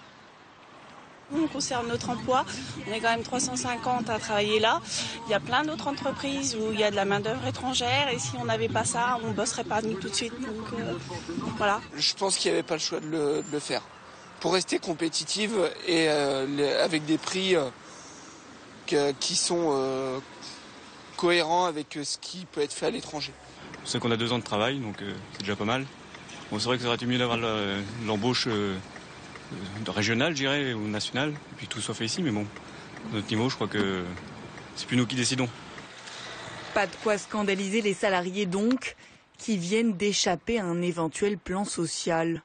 On concerne notre emploi, on est quand même 350 à travailler là. Il y a plein d'autres entreprises où il y a de la main-d'œuvre étrangère et si on n'avait pas ça, on ne bosserait pas tout de suite. Donc voilà. Je pense qu'il n'y avait pas le choix de le faire. Pour rester compétitive et avec des prix qui sont cohérents avec ce qui peut être fait à l'étranger. Je sais qu'on a 2 ans de travail, donc c'est déjà pas mal. Bon, c'est vrai que ça aurait été mieux d'avoir l'embauche régional, je dirais, ou national, et puis que tout soit fait ici, mais bon, à notre niveau, je crois que c'est plus nous qui décidons. Pas de quoi scandaliser les salariés donc, qui viennent d'échapper à un éventuel plan social.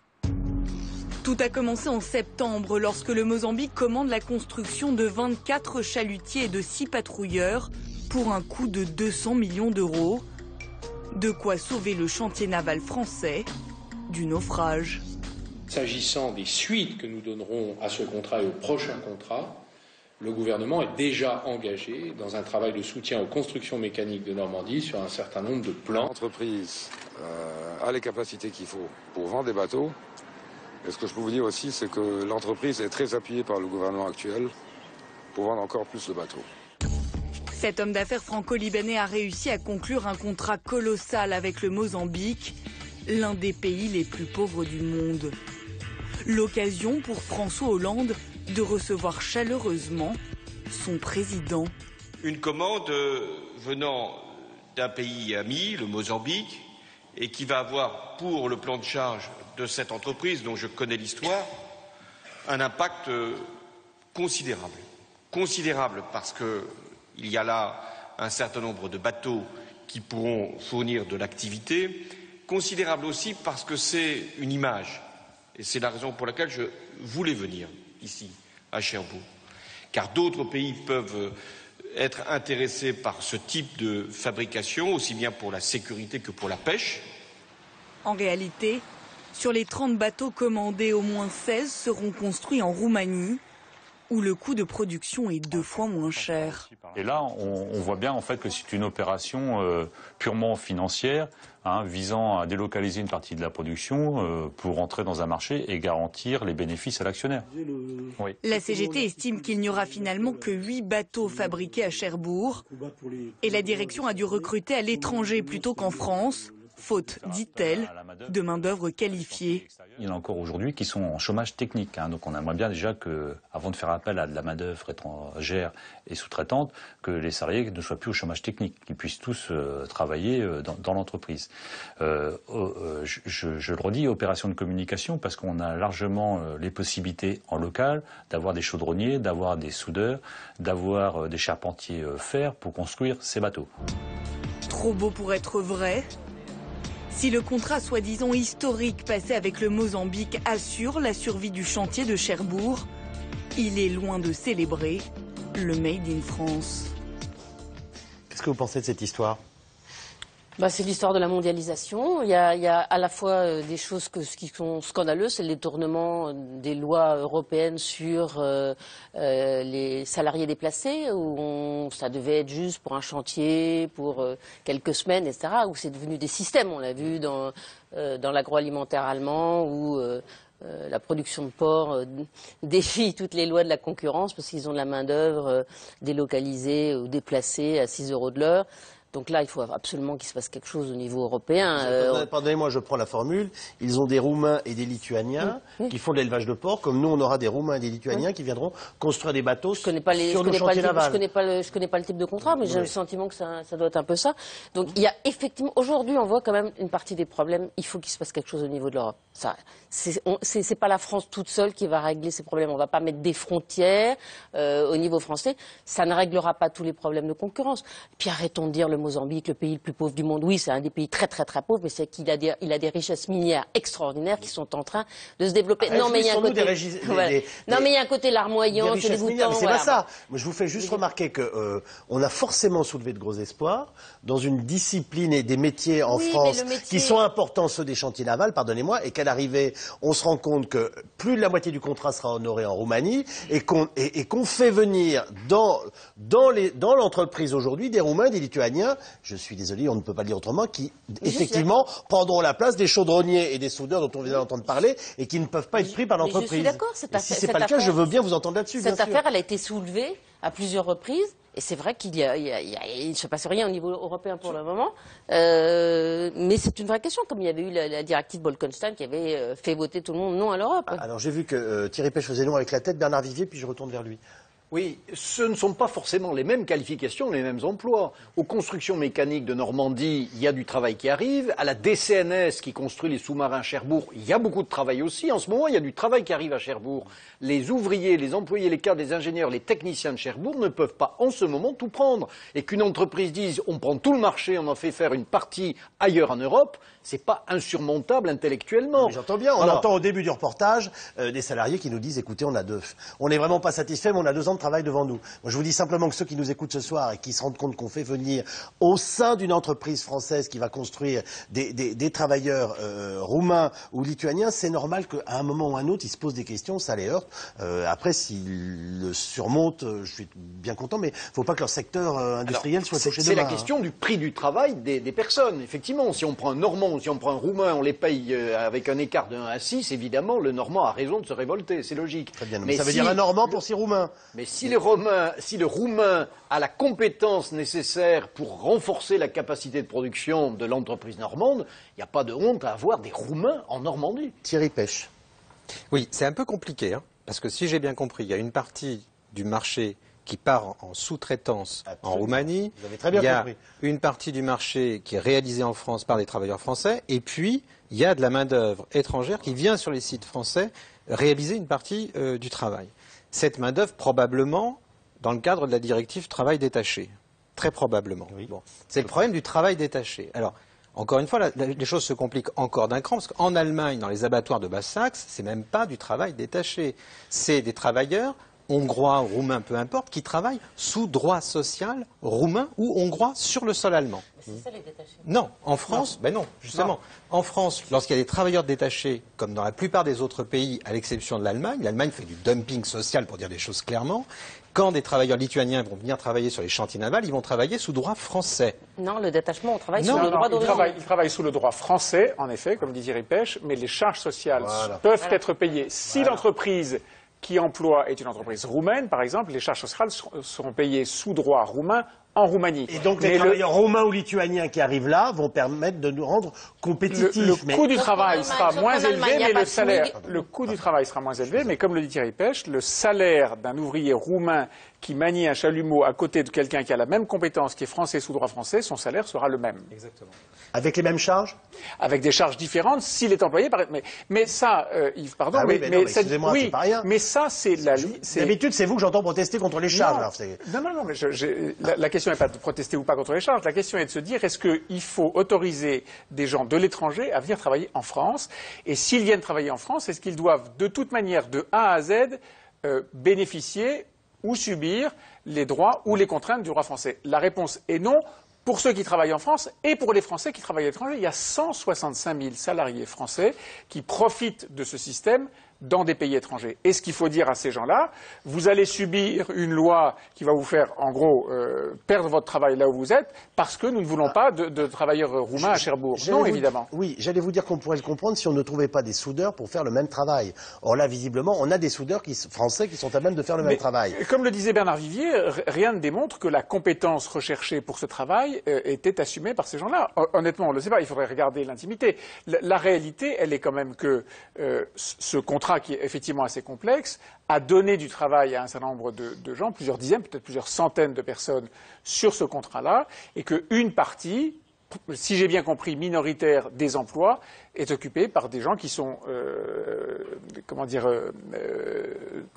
Tout a commencé en septembre lorsque le Mozambique commande la construction de 24 chalutiers et de 6 patrouilleurs pour un coût de 200 millions d'euros. De quoi sauver le chantier naval français du naufrage. S'agissant des suites que nous donnerons à ce contrat et au prochain contrat, le gouvernement est déjà engagé dans un travail de soutien aux constructions mécaniques de Normandie sur un certain nombre de plans. L'entreprise a les capacités qu'il faut pour vendre des bateaux. Et ce que je peux vous dire aussi, c'est que l'entreprise est très appuyée par le gouvernement actuel pour vendre encore plus de bateaux. Cet homme d'affaires franco-libanais a réussi à conclure un contrat colossal avec le Mozambique, l'un des pays les plus pauvres du monde. L'occasion pour François Hollande de recevoir chaleureusement son président. Une commande venant d'un pays ami, le Mozambique, et qui va avoir pour le plan de charge de cette entreprise, dont je connais l'histoire, un impact considérable. Considérable parce qu'il y a là un certain nombre de bateaux qui pourront fournir de l'activité. Considérable aussi parce que c'est une image. Et c'est la raison pour laquelle je voulais venir ici, à Cherbourg. Car d'autres pays peuvent être intéressés par ce type de fabrication, aussi bien pour la sécurité que pour la pêche. En réalité, sur les 30 bateaux commandés, au moins 16 seront construits en Roumanie, où le coût de production est 2 fois moins cher. Et là, on voit bien en fait que c'est une opération purement financière, visant à délocaliser une partie de la production pour entrer dans un marché et garantir les bénéfices à l'actionnaire. Oui. La CGT estime qu'il n'y aura finalement que 8 bateaux fabriqués à Cherbourg et la direction a dû recruter à l'étranger plutôt qu'en France, faute, dit-elle, de main-d'œuvre qualifiée. Il y en a encore aujourd'hui qui sont en chômage technique. Donc on aimerait bien déjà que, avant de faire appel à de la main-d'œuvre étrangère et sous-traitante, que les salariés ne soient plus au chômage technique, qu'ils puissent tous travailler dans l'entreprise. Je le redis, opération de communication, parce qu'on a largement les possibilités en local d'avoir des chaudronniers, d'avoir des soudeurs, d'avoir des charpentiers fer pour construire ces bateaux. Trop beau pour être vrai. Si le contrat soi-disant historique passé avec le Mozambique assure la survie du chantier de Cherbourg, il est loin de célébrer le Made in France. Qu'est-ce que vous pensez de cette histoire ? C'est l'histoire de la mondialisation. Il y a à la fois des choses qui sont scandaleuses, c'est le détournement des lois européennes sur les salariés déplacés, où ça devait être juste pour un chantier, pour quelques semaines, etc., où c'est devenu des systèmes. On l'a vu dans l'agroalimentaire allemand, où la production de porc défie toutes les lois de la concurrence, parce qu'ils ont de la main-d'œuvre délocalisée ou déplacée à 6 € de l'heure. Donc là, il faut absolument qu'il se passe quelque chose au niveau européen. Pardonnez-moi, je prends la formule. Ils ont des Roumains et des Lituaniens qui font de l'élevage de porc, comme nous, on aura des Roumains et des Lituaniens qui viendront construire des bateaux sur nos chantiers navals. Je connais pas le type de contrat, mais j'ai le sentiment que ça doit être un peu ça. Donc il y a effectivement, aujourd'hui, on voit quand même une partie des problèmes. Il faut qu'il se passe quelque chose au niveau de l'Europe. C'est pas la France toute seule qui va régler ces problèmes. On va pas mettre des frontières au niveau français. Ça ne réglera pas tous les problèmes de concurrence. Et puis arrêtons de dire le Mozambique, le pays le plus pauvre du monde. Oui, c'est un des pays très très très pauvres, mais c'est qu'il a des richesses minières extraordinaires qui sont en train de se développer. Non, mais il y a un côté, mais il y a un côté larmoyant, c'est dégoûtant. C'est pas ça. Moi, je vous fais juste remarquer que on a forcément soulevé de gros espoirs dans une discipline et des métiers en France qui sont importants, ceux des chantiers navals, pardonnez-moi, et qu'à l'arrivée, on se rend compte que plus de la moitié du contrat sera honoré en Roumanie et qu'on fait venir dans l'entreprise aujourd'hui des Roumains, des Lituaniens, je suis désolé, on ne peut pas le dire autrement, qui effectivement prendront la place des chaudronniers et des soudeurs dont on vient d'entendre parler et qui ne peuvent pas être pris par l'entreprise. Je suis d'accord. Si ce n'est pas le cas, je veux bien vous entendre là-dessus. Cette affaire, elle a été soulevée à plusieurs reprises. Et c'est vrai qu'il ne se passe rien au niveau européen pour le moment. Mais c'est une vraie question, comme il y avait eu la directive Bolkestein qui avait fait voter tout le monde non à l'Europe. Alors j'ai vu que Thierry Pech faisait non avec la tête, Bernard Vivier, puis je retourne vers lui. Oui, ce ne sont pas forcément les mêmes qualifications, les mêmes emplois. Aux constructions mécaniques de Normandie, il y a du travail qui arrive. À la DCNS qui construit les sous-marins à Cherbourg, il y a beaucoup de travail aussi. En ce moment, il y a du travail qui arrive à Cherbourg. Les ouvriers, les employés, les cadres, les ingénieurs, les techniciens de Cherbourg ne peuvent pas en ce moment tout prendre. Et qu'une entreprise dise on prend tout le marché, on en fait faire une partie ailleurs en Europe, c'est pas insurmontable intellectuellement. J'entends bien, on entend au début du reportage des salariés qui nous disent écoutez, on n'est vraiment pas satisfait, mais on a 2 ans de travail devant nous. Moi, je vous dis simplement que ceux qui nous écoutent ce soir et qui se rendent compte qu'on fait venir au sein d'une entreprise française qui va construire des travailleurs roumains ou lituaniens, c'est normal qu'à un moment ou à un autre, ils se posent des questions, ça les heurte. Après, s'ils le surmontent, je suis bien content, mais il ne faut pas que leur secteur industriel soit touché demain. C'est la question du prix du travail des personnes. Effectivement, si on prend un Normand ou si on prend un Roumain, on les paye avec un écart de 1 à 6, évidemment, le Normand a raison de se révolter, c'est logique. Très bien, mais ça veut dire un Normand pour 6 Roumains. Mais si le Roumain a la compétence nécessaire pour renforcer la capacité de production de l'entreprise normande, il n'y a pas de honte à avoir des Roumains en Normandie. Thierry Pêche. Oui, c'est un peu compliqué, hein, parce que si j'ai bien compris, il y a une partie du marché qui part en sous-traitance en Roumanie. Vous avez très bien compris. Il y a une partie du marché qui est réalisée en France par des travailleurs français, et puis il y a de la main-d'œuvre étrangère qui vient sur les sites français réaliser une partie du travail. Cette main-d'œuvre, probablement, dans le cadre de la directive travail détaché. Très probablement. Oui. Bon. C'est le problème du travail détaché. Alors, encore une fois, les choses se compliquent encore d'un cran, parce qu'en Allemagne, dans les abattoirs de Basse-Saxe, c'est même pas du travail détaché. C'est des travailleurs hongrois, roumains, peu importe, qui travaillent sous droit social roumain ou hongrois sur le sol allemand. C'est ça les détachés? Non, en France, ben non, justement. Non. En France, lorsqu'il y a des travailleurs détachés, comme dans la plupart des autres pays, à l'exception de l'Allemagne fait du dumping social, pour dire les choses clairement. Quand des travailleurs lituaniens vont venir travailler sur les chantiers navals, ils vont travailler sous droit français. Non, le détachement, on travaille sous le droit d'origine. Ils travaillent sous le droit français, en effet, comme dit Thierry Pêche, mais les charges sociales peuvent être payées. Si l'entreprise qui emploie est une entreprise roumaine, par exemple, les charges sociales seront payées sous droit roumain en Roumanie. Et donc les travailleurs roumains ou lituaniens qui arrivent là vont permettre de nous rendre compétitifs. Le coût du travail sera moins élevé, mais le salaire. Le coût du travail sera moins élevé, mais comme le dit Thierry Pêche, le salaire d'un ouvrier roumain qui manie un chalumeau à côté de quelqu'un qui a la même compétence, qui est français sous droit français, son salaire sera le même. Exactement. Avec les mêmes charges? Avec des charges différentes s'il est employé par... Mais ça, Yves, pardon, excusez-moi, c'est pas rien. Mais ça, c'est la... D'habitude, c'est vous que j'entends protester contre les charges. Non, mais la question n'est pas de protester ou pas contre les charges. La question est de se dire, est-ce qu'il faut autoriser des gens de l'étranger à venir travailler en France? Et s'ils viennent travailler en France, est-ce qu'ils doivent de toute manière, de A à Z, bénéficier ou subir les droits ou les contraintes du droit français? La réponse est non. Pour ceux qui travaillent en France et pour les Français qui travaillent à l'étranger, il y a 165 000 salariés français qui profitent de ce système dans des pays étrangers. Et ce qu'il faut dire à ces gens-là, vous allez subir une loi qui va vous faire, en gros, perdre votre travail là où vous êtes, parce que nous ne voulons pas de travailleurs roumains à Cherbourg. Non, évidemment. Oui, j'allais vous dire qu'on pourrait le comprendre si on ne trouvait pas des soudeurs pour faire le même travail. Or là, visiblement, on a des soudeurs français qui sont à même de faire le même travail. Comme le disait Bernard Vivier, rien ne démontre que la compétence recherchée pour ce travail était assumée par ces gens-là. Honnêtement, on ne le sait pas, il faudrait regarder l'intimité. La réalité, elle est quand même que ce contrat, qui est effectivement assez complexe, a donné du travail à un certain nombre de gens, plusieurs dizaines, peut-être plusieurs centaines de personnes sur ce contrat-là, et qu'une partie, si j'ai bien compris, minoritaire des emplois, est occupée par des gens qui sont,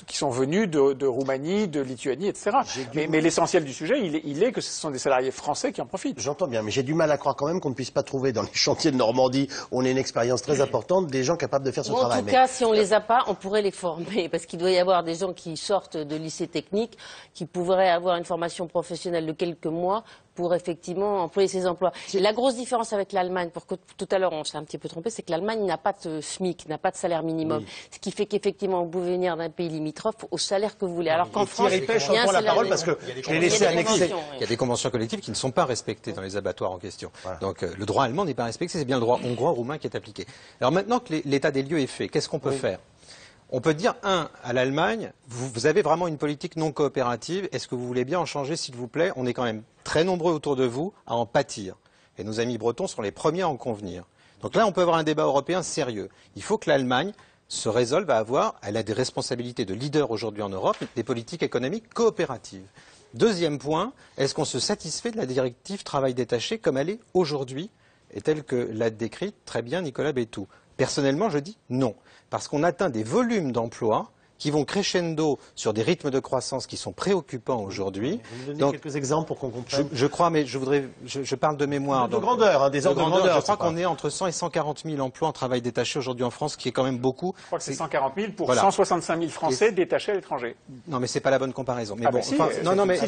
qui sont venus de Roumanie, de Lituanie, etc. Mais l'essentiel du sujet, il est que ce sont des salariés français qui en profitent. J'entends bien, mais j'ai du mal à croire quand même qu'on ne puisse pas trouver dans les chantiers de Normandie, où on a une expérience très importante, des gens capables de faire ce travail. En tout cas, si on les a pas, on pourrait les former, parce qu'il doit y avoir des gens qui sortent de lycée technique, qui pourraient avoir une formation professionnelle de quelques mois pour effectivement employer ces emplois. Et la grosse différence avec l'Allemagne, pour que tout à l'heure on s'est un petit peu trompé, c'est que l'Allemagne n'a pas de SMIC, n'a pas de salaire minimum. Oui. Ce qui fait qu'effectivement, vous pouvez venir d'un pays limitrophe au salaire que vous voulez. Alors qu'en France, il y a un salaire minimum. Parce que je l'ai laissé annexer. Il y a des conventions collectives qui ne sont pas respectées dans les abattoirs en question. Voilà. Donc le droit allemand n'est pas respecté, c'est bien le droit hongrois, roumain qui est appliqué. Alors maintenant que l'état des lieux est fait, qu'est-ce qu'on peut faire? On peut dire, à l'Allemagne, vous avez vraiment une politique non coopérative. Est-ce que vous voulez bien en changer, s'il vous plaît? On est quand même très nombreux autour de vous à en pâtir. Et nos amis bretons sont les premiers à en convenir. Donc là, on peut avoir un débat européen sérieux. Il faut que l'Allemagne se résolve à avoir, elle a des responsabilités de leader aujourd'hui en Europe, des politiques économiques coopératives. Deuxième point, est-ce qu'on se satisfait de la directive travail détaché comme elle est aujourd'hui et telle que l'a décrite très bien Nicolas Bétou? Personnellement, je dis non, parce qu'on atteint des volumes d'emplois qui vont crescendo sur des rythmes de croissance qui sont préoccupants aujourd'hui. Vous me donnez quelques exemples pour qu'on comprenne. Je crois, mais je parle de mémoire. De grandeur, des ordres de grandeur. Je crois qu'on est entre 100 et 140 000 emplois en travail détaché aujourd'hui en France, qui est quand même beaucoup. Je crois que c'est 140 000 pour 165 000 Français détachés à l'étranger. Non, mais c'est pas la bonne comparaison. Mais ah bon, si, enfin, non, mais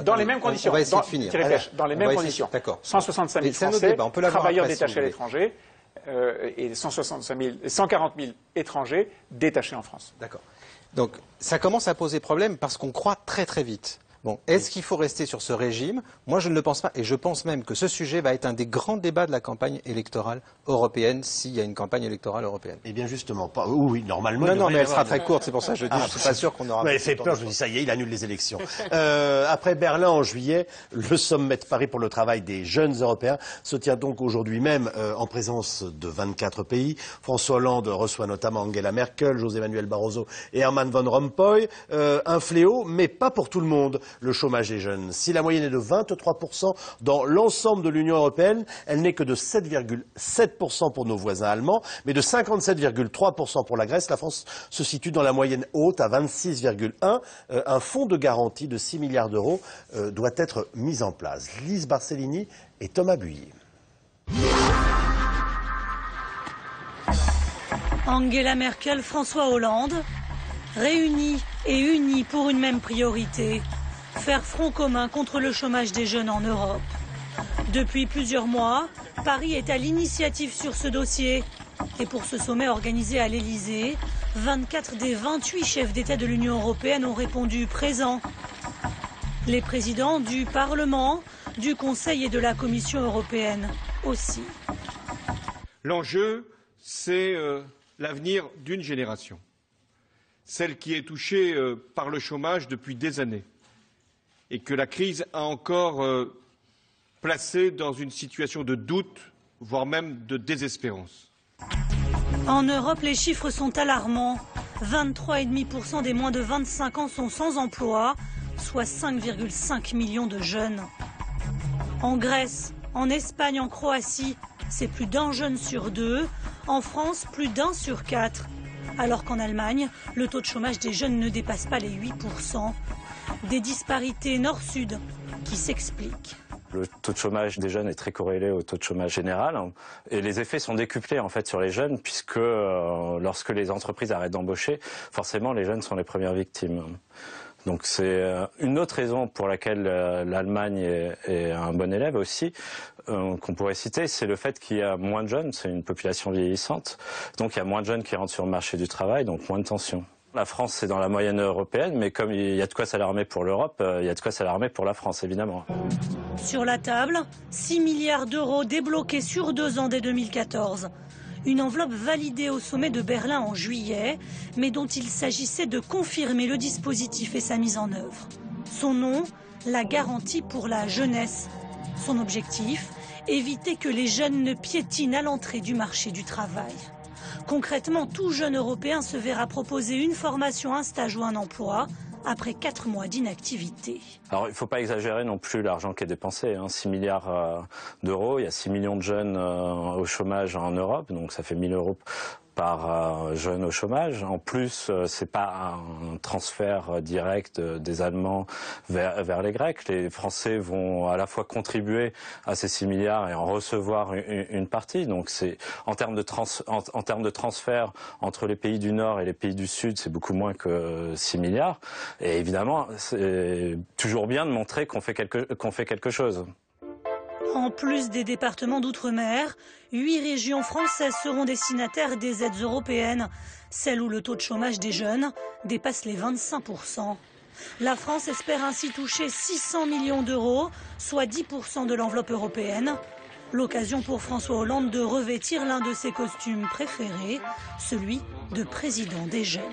dans les mêmes conditions. On va essayer de finir. Dans les mêmes conditions. D'accord. 165 000 Français, travailleurs détachés à l'étranger, et 140 000 étrangers détachés en France. D'accord. Donc, ça commence à poser problème parce qu'on croit très très vite. Bon, est-ce qu'il faut rester sur ce régime? Moi, je ne le pense pas. Et je pense même que ce sujet va être un des grands débats de la campagne électorale européenne, s'il y a une campagne électorale européenne. Eh bien, justement, pas. Oui, normalement. Non, mais elle sera très courte, c'est pour ça que je dis, je ne suis pas sûr qu'on aura. Mais fait peur, je dis, ça y est, il annule les élections. Après Berlin en juillet, le sommet de Paris pour le travail des jeunes Européens se tient donc aujourd'hui même en présence de 24 pays. François Hollande reçoit notamment Angela Merkel, José Manuel Barroso et Herman Van Rompuy. Un fléau, mais pas pour tout le monde. Le chômage des jeunes. Si la moyenne est de 23% dans l'ensemble de l'Union européenne, elle n'est que de 7,7% pour nos voisins allemands, mais de 57,3% pour la Grèce. La France se situe dans la moyenne haute à 26,1%. Un fonds de garantie de 6 milliards d'euros doit être mis en place. Lise Barcellini et Thomas Buyer. Angela Merkel, François Hollande, réunis et unis pour une même priorité. Faire front commun contre le chômage des jeunes en Europe. Depuis plusieurs mois, Paris est à l'initiative sur ce dossier. Et pour ce sommet organisé à l'Elysée, 24 des 28 chefs d'État de l'Union européenne ont répondu présents. Les présidents du Parlement, du Conseil et de la Commission européenne aussi. L'enjeu, c'est l'avenir d'une génération. Celle qui est touchée par le chômage depuis des années. Et que la crise a encore placé dans une situation de doute, voire même de désespérance. En Europe, les chiffres sont alarmants. 23,5% des moins de 25 ans sont sans emploi, soit 5,5 millions de jeunes. En Grèce, en Espagne, en Croatie, c'est plus d'un jeune sur deux. En France, plus d'un sur quatre. Alors qu'en Allemagne, le taux de chômage des jeunes ne dépasse pas les 8%. Des disparités nord-sud qui s'expliquent. Le taux de chômage des jeunes est très corrélé au taux de chômage général et les effets sont décuplés en fait sur les jeunes puisque lorsque les entreprises arrêtent d'embaucher, forcément les jeunes sont les premières victimes. Donc c'est une autre raison pour laquelle l'Allemagne est un bon élève aussi, qu'on pourrait citer, c'est le fait qu'il y a moins de jeunes, c'est une population vieillissante, donc il y a moins de jeunes qui rentrent sur le marché du travail, donc moins de tensions. La France, c'est dans la moyenne européenne, mais comme il y a de quoi s'alarmer pour l'Europe, il y a de quoi s'alarmer pour la France, évidemment. Sur la table, 6 milliards d'euros débloqués sur 2 ans dès 2014. Une enveloppe validée au sommet de Berlin en juillet, mais dont il s'agissait de confirmer le dispositif et sa mise en œuvre. Son nom, la garantie pour la jeunesse. Son objectif, éviter que les jeunes ne piétinent à l'entrée du marché du travail. Concrètement, tout jeune Européen se verra proposer une formation, un stage ou un emploi après 4 mois d'inactivité. Alors il ne faut pas exagérer non plus l'argent qui est dépensé. 6 milliards d'euros, il y a 6 millions de jeunes au chômage en Europe, donc ça fait 1 000 euros par jeune au chômage. En plus, c'est pas un transfert direct des Allemands vers les Grecs. Les Français vont à la fois contribuer à ces 6 milliards et en recevoir une partie. Donc c'est en termes de transfert entre les pays du Nord et les pays du Sud, c'est beaucoup moins que 6 milliards. Et évidemment, c'est toujours bien de montrer qu'on fait quelque chose. En plus des départements d'outre-mer, 8 régions françaises seront destinataires des aides européennes, celles où le taux de chômage des jeunes dépasse les 25%. La France espère ainsi toucher 600 millions d'euros, soit 10% de l'enveloppe européenne. L'occasion pour François Hollande de revêtir l'un de ses costumes préférés, celui de président des jeunes.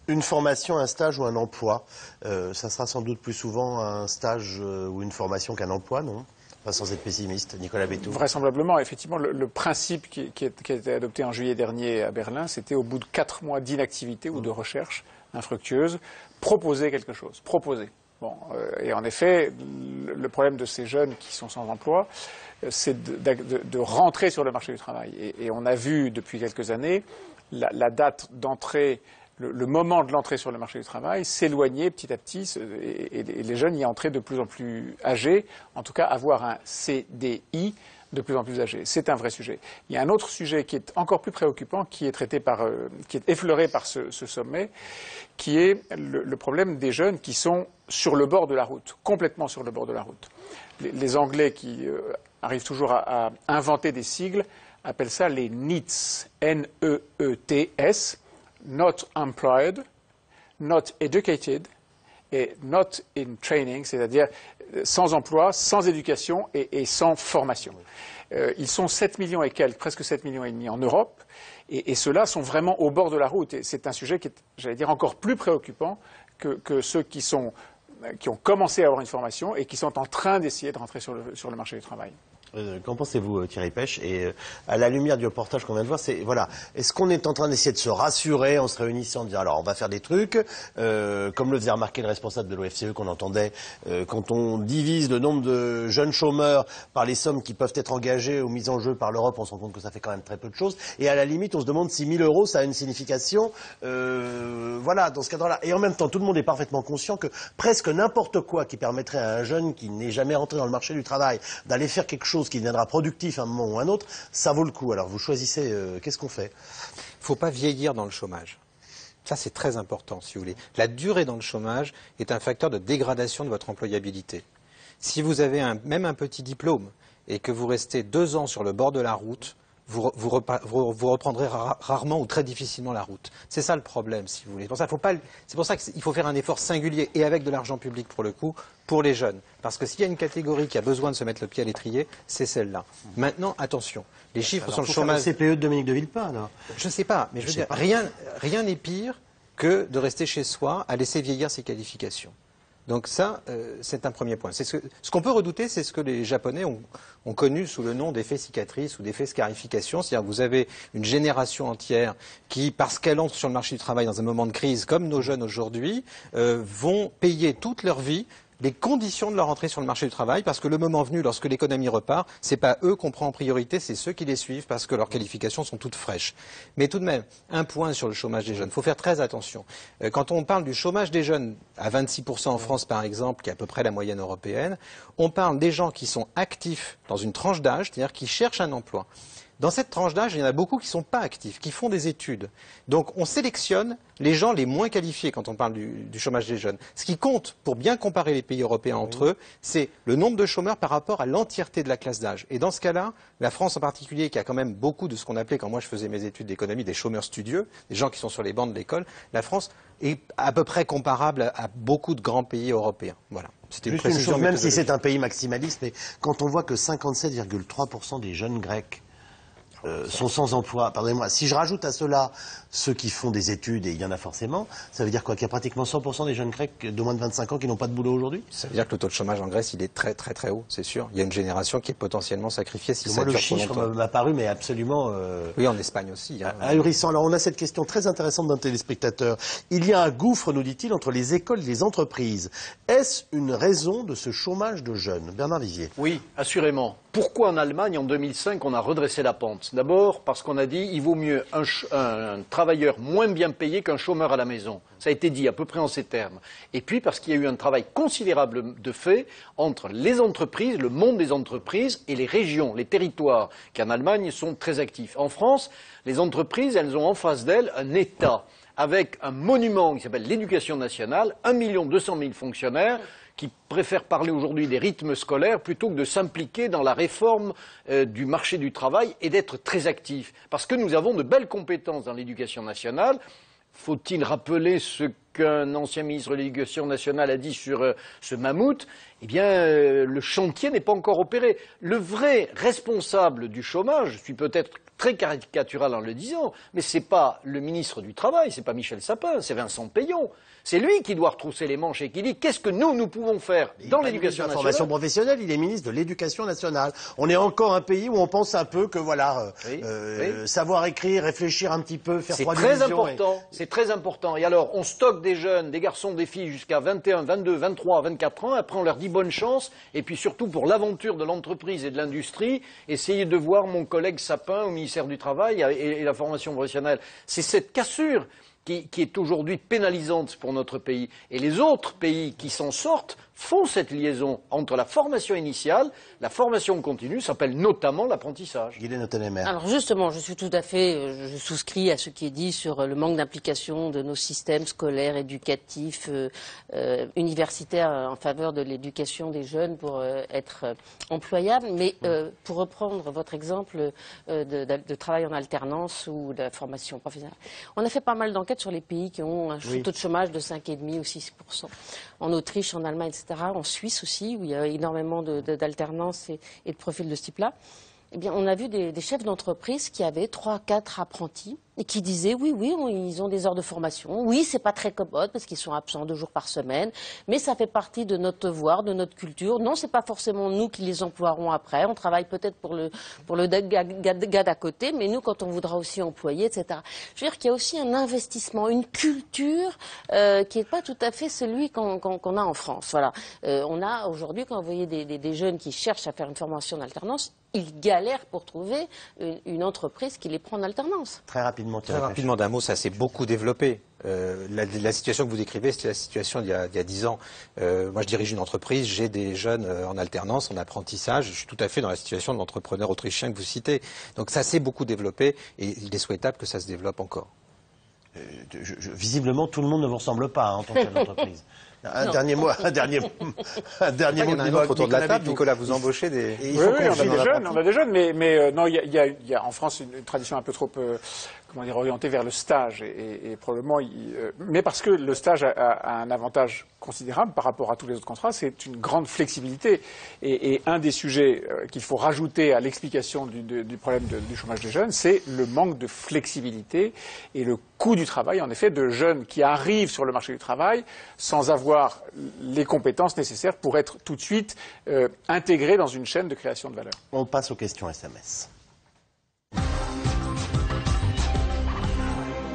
Une formation, un stage ou un emploi, ça sera sans doute plus souvent un stage ou une formation qu'un emploi, non ? Pas sans être pessimiste, Nicolas Bétou. Vraisemblablement, effectivement, le principe qui a été adopté en juillet dernier à Berlin, c'était au bout de 4 mois d'inactivité ou de recherche infructueuse, proposer quelque chose. Proposer. Bon, et en effet, le problème de ces jeunes qui sont sans emploi, c'est de rentrer sur le marché du travail. Et on a vu depuis quelques années la date d'entrée, le moment de l'entrée sur le marché du travail s'éloigner petit à petit, et les jeunes y entraient de plus en plus âgés, en tout cas avoir un CDI de plus en plus âgé. C'est un vrai sujet. Il y a un autre sujet qui est encore plus préoccupant, qui est traité qui est effleuré par ce sommet, qui est le problème des jeunes qui sont sur le bord de la route, complètement sur le bord de la route. Les Anglais qui arrivent toujours à inventer des sigles appellent ça les NEETs, N-E-E-T-S, Not Employed, Not Educated et Not in Training, c'est-à-dire sans emploi, sans éducation et sans formation. Ils sont 7 millions et quelques, presque 7 millions et demi en Europe, et ceux-là sont vraiment au bord de la route. Et c'est un sujet qui est, j'allais dire, encore plus préoccupant que ceux qui ont commencé à avoir une formation et qui sont en train d'essayer de rentrer sur le marché du travail. Qu'en pensez-vous, Thierry Pech? Et à la lumière du reportage qu'on vient de voir, voilà, est-ce qu'on est en train d'essayer de se rassurer en se réunissant, de dire alors on va faire des trucs, comme le faisait remarquer le responsable de l'OFCE qu'on entendait, quand on divise le nombre de jeunes chômeurs par les sommes qui peuvent être engagées ou mises en jeu par l'Europe, on se rend compte que ça fait quand même très peu de choses. Et à la limite, on se demande si 1 000 € ça a une signification, voilà, dans ce cadre-là. Et en même temps, tout le monde est parfaitement conscient que presque n'importe quoi qui permettrait à un jeune qui n'est jamais rentré dans le marché du travail d'aller faire quelque chose qui deviendra productif à un moment ou à un autre, ça vaut le coup. Alors vous choisissez, qu'est-ce qu'on fait? Il ne faut pas vieillir dans le chômage. Ça, c'est très important, si vous voulez. La durée dans le chômage est un facteur de dégradation de votre employabilité. Si vous avez même un petit diplôme et que vous restez 2 ans sur le bord de la route, vous reprendrez rarement ou très difficilement la route. C'est ça le problème, si vous voulez. C'est pour ça qu'il faut faire un effort singulier et avec de l'argent public pour le coup, pour les jeunes. Parce que s'il y a une catégorie qui a besoin de se mettre le pied à l'étrier, c'est celle-là. Maintenant, attention, les chiffres sur le chômage... Le CPE de Dominique de Villepin, alors. Je ne sais pas, mais je veux dire, rien n'est pire que de rester chez soi à laisser vieillir ses qualifications. Donc ça, c'est un premier point. Ce qu'on peut redouter, c'est ce que les Japonais ont connu sous le nom d'effet cicatrice ou d'effet scarification. C'est-à-dire que vous avez une génération entière qui, parce qu'elle entre sur le marché du travail dans un moment de crise, comme nos jeunes aujourd'hui, vont payer toute leur vie les conditions de leur entrée sur le marché du travail, parce que le moment venu, lorsque l'économie repart, c'est pas eux qu'on prend en priorité, c'est ceux qui les suivent, parce que leurs qualifications sont toutes fraîches. Mais tout de même, un point sur le chômage des jeunes. Il faut faire très attention. Quand on parle du chômage des jeunes, à 26% en France par exemple, qui est à peu près la moyenne européenne, on parle des gens qui sont actifs dans une tranche d'âge, c'est-à-dire qui cherchent un emploi. Dans cette tranche d'âge, il y en a beaucoup qui ne sont pas actifs, qui font des études. Donc on sélectionne les gens les moins qualifiés quand on parle du chômage des jeunes. Ce qui compte, pour bien comparer les pays européens entre eux, c'est le nombre de chômeurs par rapport à l'entièreté de la classe d'âge. Et dans ce cas-là, la France en particulier, qui a quand même beaucoup de ce qu'on appelait, quand moi je faisais mes études d'économie, des chômeurs studieux, des gens qui sont sur les bancs de l'école, la France est à peu près comparable à beaucoup de grands pays européens. Voilà. C'était une précision, même si c'est un pays maximaliste, mais quand on voit que 57,3% des jeunes Grecs sont sans emploi. Pardonnez-moi, si je rajoute à cela ceux qui font des études, et il y en a forcément, ça veut dire quoi? Qu'il y a pratiquement 100% des jeunes Grecs de moins de 25 ans qui n'ont pas de boulot aujourd'hui? Ça veut dire que le taux de chômage en Grèce, il est très très très haut, c'est sûr. Il y a une génération qui est potentiellement sacrifiée si ça dure trop longtemps. Moi, le chiffre m'a paru, mais absolument... Oui, en Espagne aussi. Ahurissant. Alors, on a cette question très intéressante d'un téléspectateur. Il y a un gouffre, nous dit-il, entre les écoles et les entreprises. Est-ce une raison de ce chômage de jeunes? Bernard Vivier. Oui, assurément. Pourquoi en Allemagne, en 2005, on a redressé la pente? D'abord, parce qu'on a dit il vaut mieux un travailleur moins bien payé qu'un chômeur à la maison. Ça a été dit à peu près en ces termes. Et puis parce qu'il y a eu un travail considérable de fait entre les entreprises, le monde des entreprises et les régions, les territoires, qui en Allemagne sont très actifs. En France, les entreprises, elles ont en face d'elles un État avec un monument qui s'appelle l'éducation nationale, 1 200 000 fonctionnaires, qui préfèrent parler aujourd'hui des rythmes scolaires plutôt que de s'impliquer dans la réforme du marché du travail et d'être très actifs. Parce que nous avons de belles compétences dans l'éducation nationale. Faut-il rappeler ce qu'un ancien ministre de l'Éducation nationale a dit sur ce mammouth? Eh bien, le chantier n'est pas encore opéré. Le vrai responsable du chômage, je suis peut-être très caricatural en le disant, mais c'est pas le ministre du Travail, c'est pas Michel Sapin, c'est Vincent Payon. C'est lui qui doit retrousser les manches et qui dit qu'est-ce que nous pouvons faire dans l'éducation nationale. La formation professionnelle, il est ministre de l'Éducation nationale. On est encore un pays où on pense un peu que voilà, savoir écrire, réfléchir un petit peu, faire trois divisions. C'est très important, c'est très important. Et alors, on stocke des jeunes, des garçons, des filles jusqu'à 21, 22, 23, 24 ans. Après, on leur dit bonne chance. Et puis surtout, pour l'aventure de l'entreprise et de l'industrie, essayez de voir mon collègue Sapin au ministère du Travail et la formation professionnelle. C'est cette cassure qui est aujourd'hui pénalisante pour notre pays. Et les autres pays qui s'en sortent font cette liaison entre la formation initiale, la formation continue, s'appelle notamment l'apprentissage. Alors justement, je souscris à ce qui est dit sur le manque d'implication de nos systèmes scolaires, éducatifs, universitaires en faveur de l'éducation des jeunes pour être employables. Mais pour reprendre votre exemple de travail en alternance ou de formation professionnelle, on a fait pas mal d'enquêtes sur les pays qui ont un taux de chômage de 5,5 ou 6%. En Autriche, en Allemagne, etc., en Suisse aussi, où il y a énormément d'alternance et de profils de ce type-là. Eh bien, on a vu des chefs d'entreprise qui avaient 3, 4 apprentis et qui disaient oui, ils ont des heures de formation. Oui, c'est pas très commode parce qu'ils sont absents 2 jours par semaine, mais ça fait partie de notre devoir, de notre culture. Non, c'est pas forcément nous qui les emploierons après. On travaille peut-être pour le gars d'à côté, mais nous, quand on voudra aussi employer, etc. Je veux dire qu'il y a aussi un investissement, une culture qui n'est pas tout à fait celui qu'on a en France. Voilà. On a aujourd'hui, quand vous voyez des jeunes qui cherchent à faire une formation en alternance, ils galèrent pour trouver une entreprise qui les prend en alternance. Très rapidement d'un mot, ça s'est beaucoup développé. La situation que vous décrivez, c'était la situation il y a 10 ans. Moi, je dirige une entreprise, j'ai des jeunes en alternance, en apprentissage. Je suis tout à fait dans la situation de l'entrepreneur autrichien que vous citez. Donc ça s'est beaucoup développé et il est souhaitable que ça se développe encore. Visiblement, tout le monde ne vous ressemble pas en tant que chef d'entreprise. Un dernier mot autour de la table. Nicolas, vous embauchez des... Oui, on a des jeunes, mais non, il y a en France une tradition un peu trop orientée vers le stage et probablement, mais parce que le stage a un avantage considérable par rapport à tous les autres contrats, c'est une grande flexibilité. Et un des sujets qu'il faut rajouter à l'explication du problème du chômage des jeunes, c'est le manque de flexibilité et le coût du travail, en effet, de jeunes qui arrivent sur le marché du travail sans avoir les compétences nécessaires pour être tout de suite intégrés dans une chaîne de création de valeur. On passe aux questions SMS.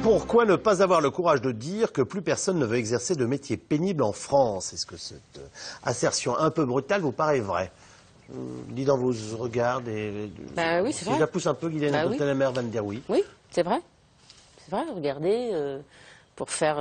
Pourquoi ne pas avoir le courage de dire que plus personne ne veut exercer de métier pénible en France? Est-ce que cette assertion un peu brutale vous paraît vraie? Je lis dans vos regards oui, c'est vrai. Si je la pousse un peu, Guylaine Telemaire va me dire oui. Oui, c'est vrai. C'est vrai, regardez, pour faire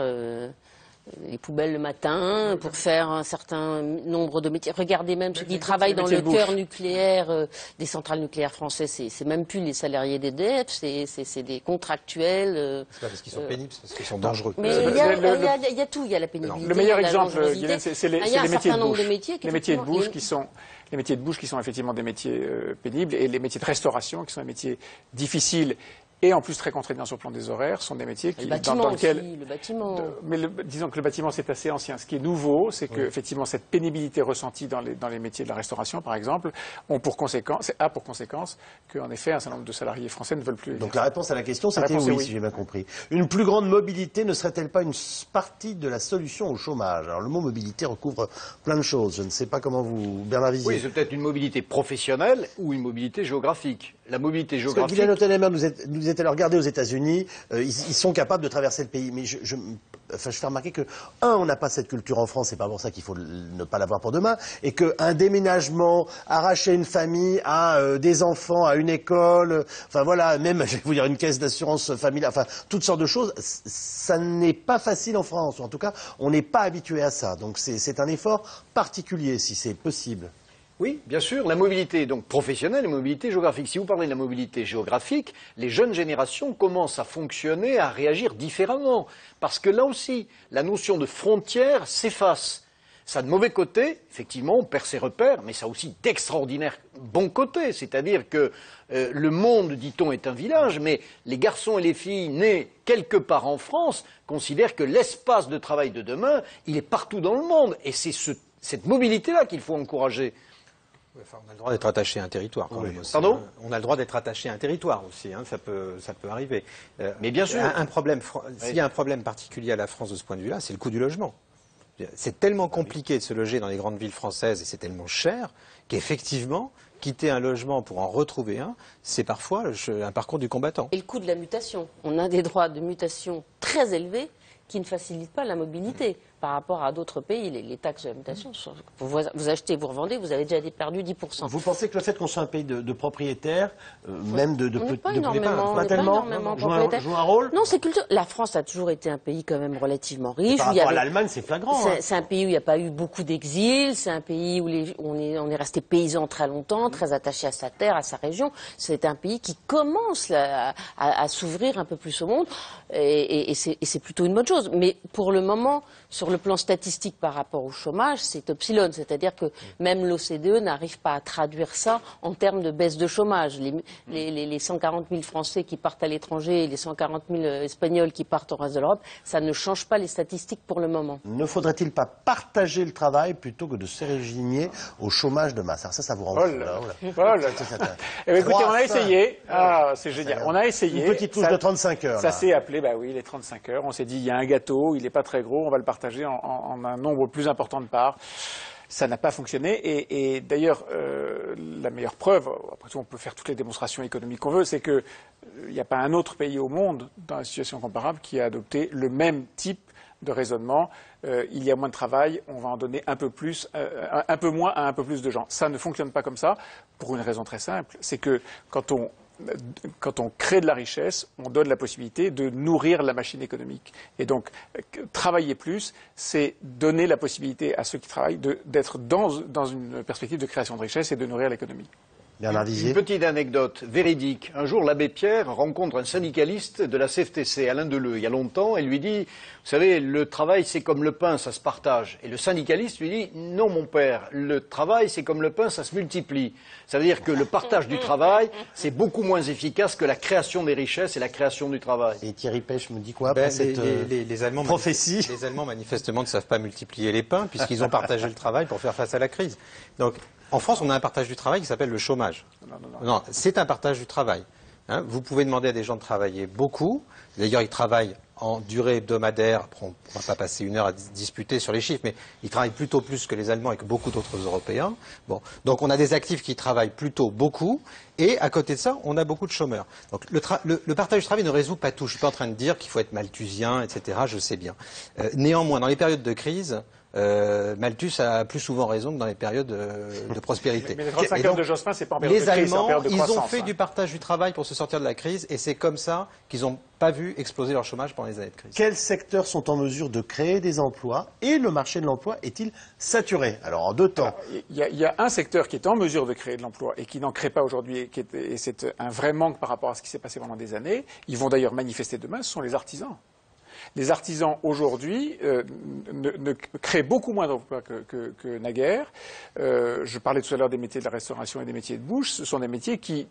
les poubelles le matin, pour faire un certain nombre de métiers. Regardez même ceux qui travaillent dans le cœur nucléaire des centrales nucléaires françaises. C'est même plus les salariés d'EDF, c'est des contractuels. C'est pas parce qu'ils sont pénibles, c'est parce qu'ils sont dangereux. Mais il y a tout, il y a la pénibilité. Le meilleur exemple, c'est les métiers de bouche. Les métiers de bouche qui sont effectivement des métiers pénibles et les métiers de restauration qui sont des métiers difficiles et en plus très contraignants sur le plan des horaires, sont des métiers dans lesquels... Le bâtiment. Mais disons que le bâtiment, c'est assez ancien. Ce qui est nouveau, c'est que effectivement cette pénibilité ressentie dans les métiers de la restauration, par exemple, a pour conséquence qu'en effet, un certain nombre de salariés français ne veulent plus. Donc la réponse à la question, c'était oui, si j'ai bien compris. Une plus grande mobilité ne serait-elle pas une partie de la solution au chômage? Alors le mot mobilité recouvre plein de choses. Je ne sais pas comment vous, Bernard Vizier. Oui, c'est peut-être une mobilité professionnelle ou une mobilité géographique. La mobilité géographique... Guylaine Telemaire nous est alors regardez aux États-Unis, ils sont capables de traverser le pays. Mais je fais remarquer que, on n'a pas cette culture en France, c'est pas pour ça qu'il faut ne pas l'avoir pour demain, et qu'un déménagement, arracher une famille à des enfants, à une école, enfin voilà, même, je vais vous dire, une caisse d'assurance familiale, enfin, toutes sortes de choses, ça n'est pas facile en France. En tout cas, on n'est pas habitué à ça. Donc c'est un effort particulier, si c'est possible. Oui, bien sûr, la mobilité donc professionnelle et la mobilité géographique. Si vous parlez de la mobilité géographique, les jeunes générations commencent à fonctionner, à réagir différemment. Parce que là aussi, la notion de frontière s'efface. Ça a de mauvais côtés, effectivement, on perd ses repères, mais ça a aussi d'extraordinaires bons côtés. C'est-à-dire que le monde, dit-on, est un village, mais les garçons et les filles nés quelque part en France considèrent que l'espace de travail de demain, il est partout dans le monde. Et c'est cette mobilité-là qu'il faut encourager. Enfin, on a le droit d'être attaché à un territoire quand même aussi. Pardon ? On a le droit d'être attaché à un territoire aussi, hein, ça peut arriver. Mais bien sûr. S'il y a un problème particulier à la France de ce point de vue-là, c'est le coût du logement. C'est tellement compliqué de se loger dans les grandes villes françaises et c'est tellement cher qu'effectivement, quitter un logement pour en retrouver un, c'est parfois un parcours du combattant. Et le coût de la mutation. On a des droits de mutation très élevés qui ne facilitent pas la mobilité. Par rapport à d'autres pays, les taxes de la mutation, vous achetez, vous revendez, vous avez déjà perdu 10%. Vous pensez que le fait qu'on soit un pays de propriétaires, même de pas énormément, pas tellement, joue un rôle? Non, c'est culture. La France a toujours été un pays quand même relativement riche. Par rapport à l'Allemagne, c'est flagrant. C'est un pays où il n'y a pas eu beaucoup d'exil, c'est un pays où on est resté paysan très longtemps, très attaché à sa terre, à sa région. C'est un pays qui commence à s'ouvrir un peu plus au monde et c'est plutôt une bonne chose. Mais pour le moment, sur le plan statistique par rapport au chômage, c'est epsilon, c'est-à-dire que même l'OCDE n'arrive pas à traduire ça en termes de baisse de chômage. Les 140 000 Français qui partent à l'étranger et les 140 000 Espagnols qui partent au reste de l'Europe, ça ne change pas les statistiques pour le moment. Ne faudrait-il pas partager le travail plutôt que de se résigner au chômage de masse? Alors ça vous rend fou, là. Écoutez, on a essayé. Ah, c'est génial. On a essayé. Une petite touche de 35 heures. Ça s'est appelé, oui, les 35 heures. On s'est dit, il y a un gâteau, il n'est pas très gros, on va le partager en un nombre plus important de parts. Ça n'a pas fonctionné et d'ailleurs la meilleure preuve, après tout on peut faire toutes les démonstrations économiques qu'on veut, c'est qu'il n'y a pas un autre pays au monde dans une situation comparable qui a adopté le même type de raisonnement. Il y a moins de travail, on va en donner un peu plus, un peu moins à un peu plus de gens. Ça ne fonctionne pas comme ça pour une raison très simple, c'est que quand on crée de la richesse, on donne la possibilité de nourrir la machine économique. Et donc, travailler plus, c'est donner la possibilité à ceux qui travaillent d'être dans une perspective de création de richesse et de nourrir l'économie. Une petite anecdote véridique. Un jour, l'abbé Pierre rencontre un syndicaliste de la CFTC, Alain Deleu, il y a longtemps, et lui dit, vous savez, le travail c'est comme le pain, ça se partage. Et le syndicaliste lui dit, non mon père, le travail c'est comme le pain, ça se multiplie. Ça veut dire que le partage du travail, c'est beaucoup moins efficace que la création des richesses et la création du travail. Et Thierry Pêche me dit quoi après cette les Allemands prophétie? Les Allemands manifestement ne savent pas multiplier les pains puisqu'ils ont partagé le travail pour faire face à la crise. Donc, en France, on a un partage du travail qui s'appelle le chômage. Non, c'est un partage du travail. Hein, vous pouvez demander à des gens de travailler beaucoup. D'ailleurs, ils travaillent en durée hebdomadaire. Après, on ne va pas passer une heure à disputer sur les chiffres, mais ils travaillent plutôt plus que les Allemands et que beaucoup d'autres Européens. Bon, donc on a des actifs qui travaillent plutôt beaucoup. Et à côté de ça, on a beaucoup de chômeurs. Donc le partage du travail ne résout pas tout. Je ne suis pas en train de dire qu'il faut être malthusien, etc. Je sais bien. Néanmoins, dans les périodes de crise, Malthus a plus souvent raison que dans les périodes de prospérité. Mais les 35 heures de Jospin, c'est pas en période de crise, les Allemands, c'est en période de croissance. ils ont fait du partage du travail pour se sortir de la crise et c'est comme ça qu'ils n'ont pas vu exploser leur chômage pendant les années de crise. Quels secteurs sont en mesure de créer des emplois et le marché de l'emploi est-il saturé? Alors en deux temps. Il y a un secteur qui est en mesure de créer de l'emploi et qui n'en crée pas aujourd'hui et c'est un vrai manque par rapport à ce qui s'est passé pendant des années. Ils vont d'ailleurs manifester demain, ce sont les artisans. Les artisans, aujourd'hui, ne créent beaucoup moins d'emplois que naguère. Je parlais tout à l'heure des métiers de la restauration et des métiers de bouche. Ce sont des métiers qui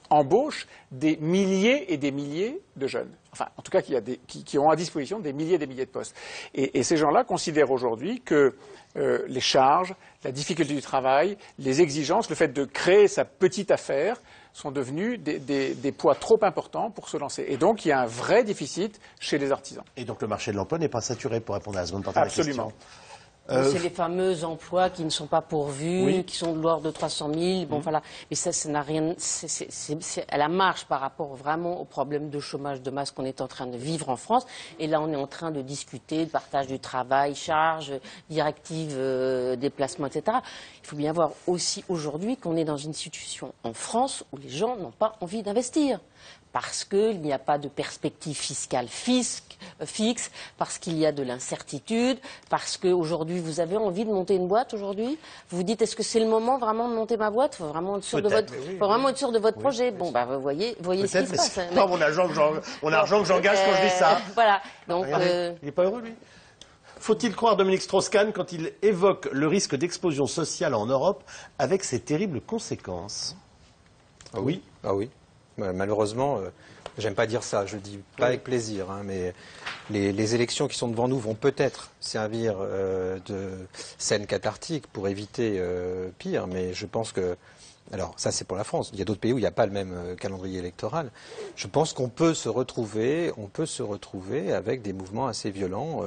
embauchent des milliers et des milliers de jeunes. Enfin, en tout cas, qui ont à disposition des milliers et des milliers de postes. Et ces gens-là considèrent aujourd'hui que les charges, la difficulté du travail, les exigences, le fait de créer sa petite affaire sont devenus des poids trop importants pour se lancer. Et donc, il y a un vrai déficit chez les artisans. Et donc, le marché de l'emploi n'est pas saturé, pour répondre à la seconde partie de la question. Absolument. C'est les fameux emplois qui ne sont pas pourvus, oui, qui sont de l'ordre de 300 000. Bon, voilà. Mais ça n'a rien. C'est à la marge par rapport vraiment au problème de chômage de masse qu'on est en train de vivre en France. Et là, on est en train de discuter de partage du travail, charges, directives, déplacements, etc. Il faut bien voir aussi aujourd'hui qu'on est dans une situation en France où les gens n'ont pas envie d'investir. Parce qu'il n'y a pas de perspective fiscale fixe, parce qu'il y a de l'incertitude, parce qu'aujourd'hui, vous avez envie de monter une boîte aujourd'hui. Vous vous dites, est-ce que c'est le moment vraiment de monter ma boîte? Il faut vraiment être sûr de votre projet. Bon, bah, vous voyez ce qui se passe. C'est pas mon argent que j'engage quand je dis ça. Voilà. Donc, il n'est pas heureux, lui. Faut-il croire Dominique Strauss-Kahn quand il évoque le risque d'explosion sociale en Europe avec ses terribles conséquences? Ah oui. Ah oui. Malheureusement, j'aime pas dire ça, je dis pas avec plaisir, hein, mais les élections qui sont devant nous vont peut-être servir de scène cathartique pour éviter pire, mais je pense que... Alors ça c'est pour la France, il y a d'autres pays où il n'y a pas le même calendrier électoral. Je pense qu'on peut se retrouver avec des mouvements assez violents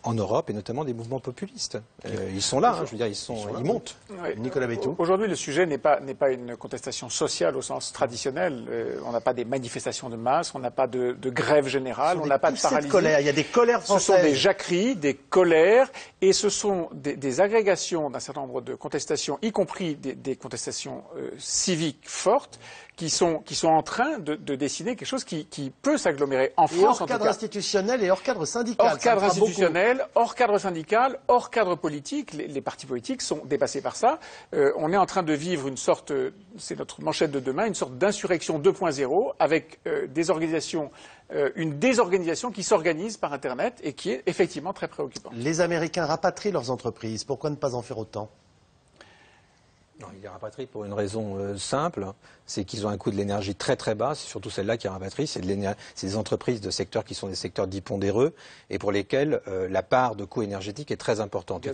en Europe et notamment des mouvements populistes. Ils sont là, je veux dire, ils montent. Oui. Nicolas Bétou. Aujourd'hui, le sujet n'est pas une contestation sociale au sens traditionnel. On n'a pas des manifestations de masse, on n'a pas de grève générale, on n'a pas de paralysie. Il y a des colères françaises. Ce sont des jacqueries, des colères, et ce sont des agrégations d'un certain nombre de contestations, y compris des contestations civiques fortes, qui sont en train de dessiner quelque chose qui peut s'agglomérer en France. Hors cadre institutionnel et hors cadre syndical. Hors cadre institutionnel, hors cadre syndical, hors cadre politique. Les partis politiques sont dépassés par ça. On est en train de vivre une sorte, c'est notre manchette de demain, une sorte d'insurrection 2.0 avec des organisations, une désorganisation qui s'organise par Internet et qui est effectivement très préoccupante. Les Américains rapatrient leurs entreprises. Pourquoi ne pas en faire autant ? Non, ils les rapatrient pour une raison simple, c'est qu'ils ont un coût de l'énergie très très bas, c'est surtout celle-là qui rapatrie, c'est des entreprises de secteurs qui sont des secteurs dits pondéreux et pour lesquels la part de coût énergétique est très importante. Et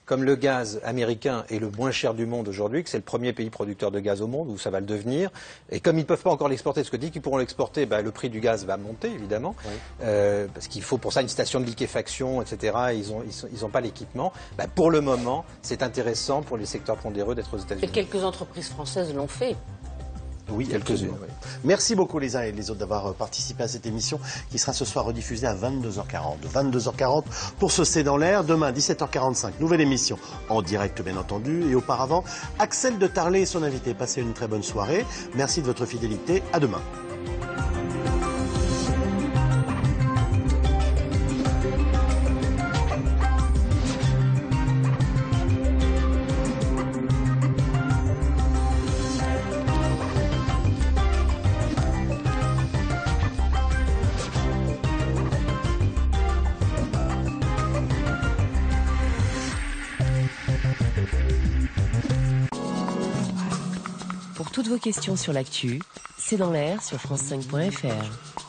comme le gaz américain est le moins cher du monde aujourd'hui, que c'est le premier pays producteur de gaz au monde, où ça va le devenir, et comme ils ne peuvent pas encore l'exporter, parce que dès qu'ils pourront l'exporter, le prix du gaz va monter évidemment, parce qu'il faut pour ça une station de liquéfaction, etc. Ils ont pas l'équipement. Pour le moment, c'est intéressant pour les secteurs pondéreux d'être aux États-Unis. Et quelques entreprises françaises l'ont fait. Oui, quelques-unes. Oui. Merci beaucoup les uns et les autres d'avoir participé à cette émission qui sera ce soir rediffusée à 22h40. 22h40 pour ce C'est dans l'air. Demain, 17h45, nouvelle émission en direct bien entendu. Et auparavant, Axel de Tarlet et son invité. Passez une très bonne soirée. Merci de votre fidélité. À demain. Pour toutes vos questions sur l'actu, c'est dans l'air sur France5.fr.